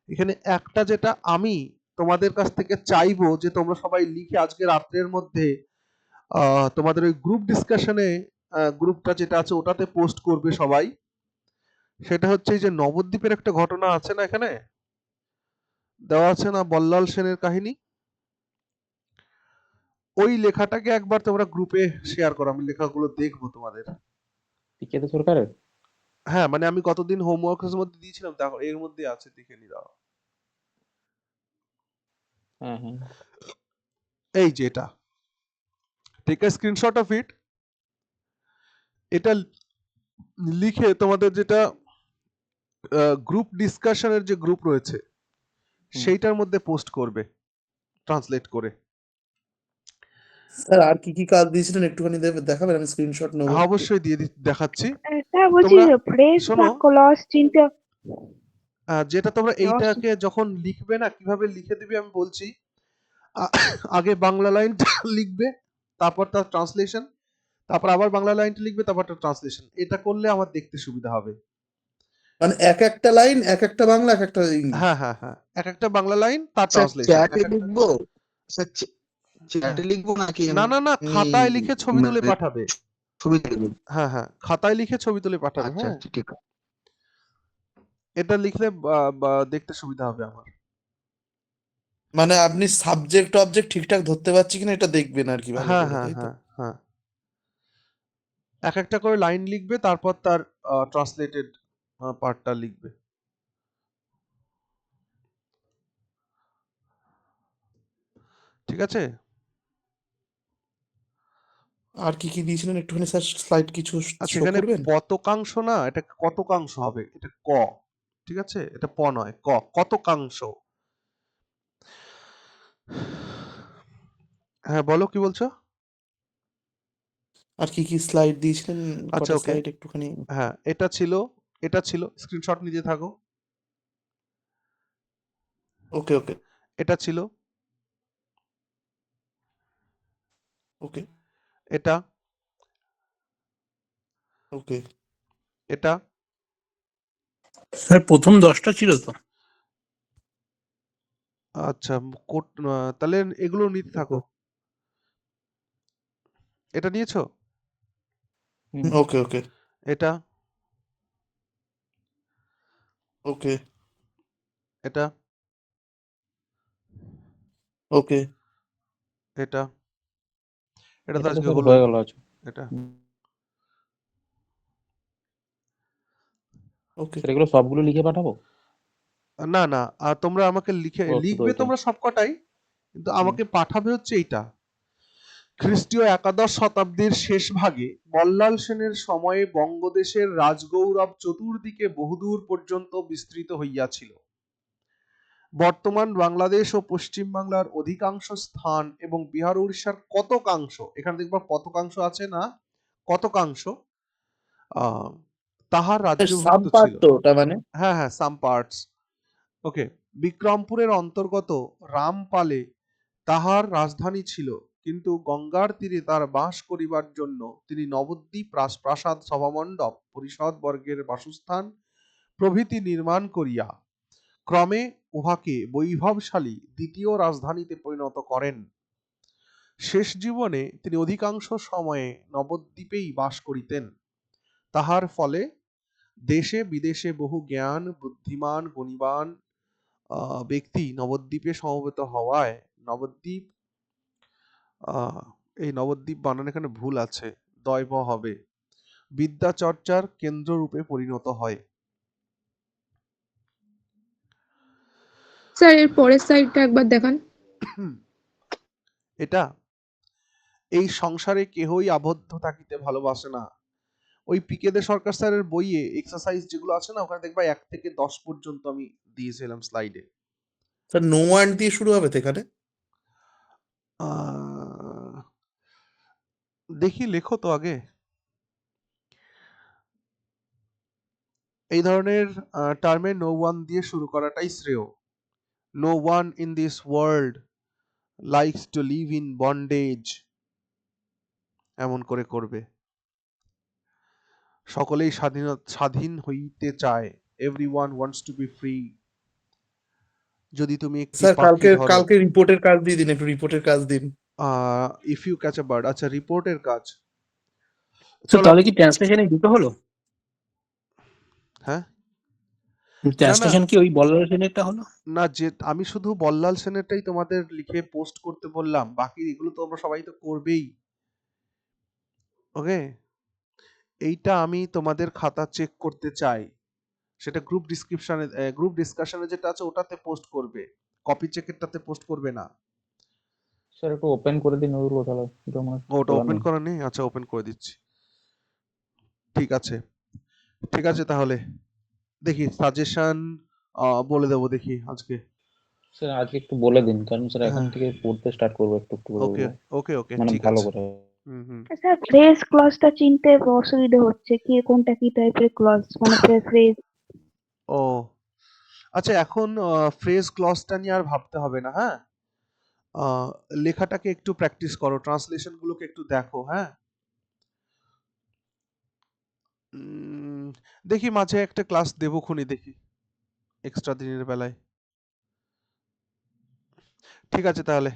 এখানে একটা যেটা আমি তোমাদের কাছ থেকে চাইবো যে তোমরা সবাই লিখে আজকে রাত্রের মধ্যে তোমাদের ওই গ্রুপ ডিসকাশনে, গ্রুপটা যেটা আছে ওটাতে পোস্ট করবে সবাই। সেটা হচ্ছে এই যে নবদ্বীপের একটা ঘটনা আছে না, এখানে দেওয়া আছে না, বল্লাল সেনের কাহিনী। ওই লেখাটাকে একবার তোমরা গ্রুপে শেয়ার করো, আমি লেখাগুলো দেখবো তোমাদের। পিকেতে সরকারের। হ্যাঁ, মানে আমি কতদিন হোমওয়ার্কের মধ্যে দিয়েছিলাম, দেখো এর মধ্যে আছে, দেখে নি দাও। হ্যাঁ হ্যাঁ এই যে এটা, take a screenshot of it, এটা লিখে তোমাদের যেটা গ্রুপ ডিসকাশনের যে গ্রুপ রয়েছে সেইটার মধ্যে পোস্ট করবে ট্রান্সলেট করে। স্যার আর কি কি কাজ দিয়েছিলেন একটুখানি দেখাবেন, আমি স্ক্রিনশট নেবো। হ্যাঁ, অবশ্যই দিয়ে দেখাচ্ছি। স্যার বলছি তোমরা ফ্রেজ বা শোনো, ক্লজ চিনতে যেটা তোমরা ক্লজ এইটাকে যখন লিখবে না, কিভাবে লিখে দিবে আমি বলছি। আগে বাংলা লাইনটা লিখবে, তারপর তার ট্রান্সলেশন, তারপর আবার বাংলা লাইনটা লিখবে, তারপর তার ট্রান্সলেশন। এটা করলে আমার দেখতে সুবিধা হবে। মানে এক একটা লাইন, এক একটা বাংলা, এক একটা ইংলিশ। হ্যাঁ হ্যাঁ হ্যাঁ, এক একটা বাংলা লাইন তার স্যার ট্রান্সলেশন। চ্যাটে লিখবো, স্যার চ্যাটে লিখবো নাকি না না না, এমনি খাতায় লিখে ছবি তুলে মানে পাঠাবে। ছবি তুলবো? হ্যাঁ হ্যাঁ, খাতায় লিখে ছবি তুলে পাঠাবে। আচ্ছা হ্যাঁ, আচ্ছা ঠিক আছে। এটা লিখলে দেখতে সুবিধা হবে আমার। মানে আপনি সাবজেক্ট অবজেক্ট ঠিকঠাক ধরতে পারছি কিনা এটা দেখবেন আর কি ভালো হ্যাঁ করে, হ্যাঁ তাই তো? হ্যাঁ হ্যাঁ, এক একটা করে লাইন লিখবে, তারপর তার ট্রান্সলেটেড পার্টটা লিখবে। ঠিক আছে? আর কি কি দিয়েছিলেন একটুখানি স্যার স্লাইড কিছু আচ্ছা, শো এখানে করবেন? পতকাংশ না, এটা কতকাংশ হবে, এটা ক, ঠিক আছে, এটা প নয়, ক, কতকাংশ। হ্যাঁ বলো, কি বলছো? আর কি কি স্লাইড দিয়েছিলেন, আচ্ছা কটা ওকে, স্লাইড একটুখানি। হ্যাঁ এটা ছিল, স্ক্রিনশট নিতে থাকো। ওকে ওকে এটা ছিল, ওকে এটা, ওকে এটা, স্যার প্রথম 10টা ছিল তো? আচ্ছা, তাহলে এগুলো নিতে থাকো। এটা নিয়েছো? ওকে ওকে এটা, ওকে এটা, ওকে এটা, এটা তো এটা তো আজকে স্যার হলো। হয়ে গেল আছে। এটা, ওকে স্যার এগুলো সবগুলো লিখে পাঠাবো? না না, তোমরা আমাকে ও শুধু লিখবে ওইটা। তোমরা সবকটাই, কিন্তু আমাকে পাঠাবে হচ্ছে এইটা। খ্রিস্টীয় একাদশ শতাব্দীর শেষ ভাগে বল্লাল সেনের সময়ে বঙ্গদেশের রাজগৌরব চতুর্দিকে বহুদূর পর্যন্ত বিস্তৃত হইয়াছিল। বর্তমান বাংলাদেশ ও পশ্চিম বাংলার অধিকাংশ স্থান এবং বিহার উড়িষ্যার কতকাংশ, এখানে দেখবা কতকাংশ আছে না, কতকাংশ, তাহার সাম রাজ্যভুক্ত পার্ট ছিল। তো ওটা মানে। হ্যাঁ হ্যাঁ, সাম পার্টস। ওকে, বিক্রমপুরের অন্তর্গত রামপালে তাহার রাজধানী ছিল, কিন্তু গঙ্গার তীরে তার বাস করিবার জন্য তিনি নবদ্বীপ রাজপ্রাসাদ, সভামণ্ডপ, পরিষদ বর্গের বাসস্থান প্রভৃতি নির্মাণ করিয়া ক্রমে উহাকে বৈভবশালী দ্বিতীয় রাজধানীতে পরিণত করেন। শেষ জীবনে তিনি অধিকাংশ সময়ে নবদ্বীপেই বাস করিতেন। তাহার ফলে দেশে বিদেশে বহু জ্ঞান, বুদ্ধিমান, গুণীবান ব্যক্তি নবদ্বীপে সমবেত হওয়ায় নবদ্বীপ, এই নবদ্বীপ বানান এখানে ভুল আছে, দয়ব হবে, বিদ্যাচর্চার কেন্দ্ররূপে পরিণত হয়। স্যার এর পরের সাইডটা একবার দেখান। এটা, এই সংসারে কেহই আবদ্ধ থাকিতে ভালোবাসে না। ওই পিকে দে সরকার স্যারের বইয়ে এক্সারসাইজ যেগুলো আছে না, ওখানে দেখবা 1 থেকে 10 পর্যন্ত আমি দিয়েছিলাম স্লাইডে। স্যার নো ওয়ান্ট দিয়ে শুরু হবে তো এখানে? দেখি, লেখো তো আগে। এই ধরনের টার্মে নো ওয়ান দিয়ে শুরু করাটাই শ্রেয়। No one in this world likes to live in bondage, এমন করে করবে। সকলেই স্বাধীন হইতে চায়, everyone wants to be free. যদি তুমি একটি স্যার পাখি ধরো, কালকে রিপোর্টের কাজ দিয়ে দিন, একটু রিপোর্টের কাজ দিন। If you catch a bird, আচ্ছা রিপোর্টের কাজ, তো চলো তাহলে কি ট্রান্সলেশনে দুটো হলো? হ্যাঁ না না ট্রান্সলেশন কি ওই বল্লাল সেনেরটা হলো? না, যে আমি শুধু বল্লাল সেনেরটাই তোমাদের লিখে পোস্ট করতে বললাম, বাকি এগুলো তোমরা সবাই তো করবেই। ওকে, এইটা আমি তোমাদের খাতা চেক করতে চাই, সেটা গ্রুপ ডিসকাশনে যেটা আছে ওটাতে পোস্ট করবে, কপি চেকেরটাতে পোস্ট করবে না। স্যার একটু ওপেন করে দিন ওগুলো তাহলে, এটা আমার ওটা খোলা ওপেন নেই। করা নেই, আচ্ছা ওপেন করে দিচ্ছি। ঠিক আছে ঠিক আছে, তাহলে দেখি সাজেশন বলে দেবো দেখি আজকে। স্যার আজকে একটু বলে দিন, কারণ স্যার এখন হ্যাঁ থেকে পড়তে স্টার্ট করবো একটু একটু করে ওকে ওগুলো, ওকে ওকে মানে ঠিক ভালো আছে। করে। হুম। স্যার ফ্রেজ ক্লজটা চিনতে অসুবিধা হচ্ছে, কি কোনটা কি টাইপের ক্লজ, মানে ফ্রেজ। ও আচ্ছা, এখন ফ্রেজ ক্লজটা নিয়ে আর ভাবতে হবে না, হ্যাঁ। লেখাটাকে একটু প্র্যাকটিস করো, ট্রান্সলেশন গুলোকে একটু দেখো, হ্যাঁ। দেখি মাঝে একটা ক্লাস দেবো খুনি, দেখি এক্সট্রা দিনের বেলায়। ঠিক আছে তাহলে।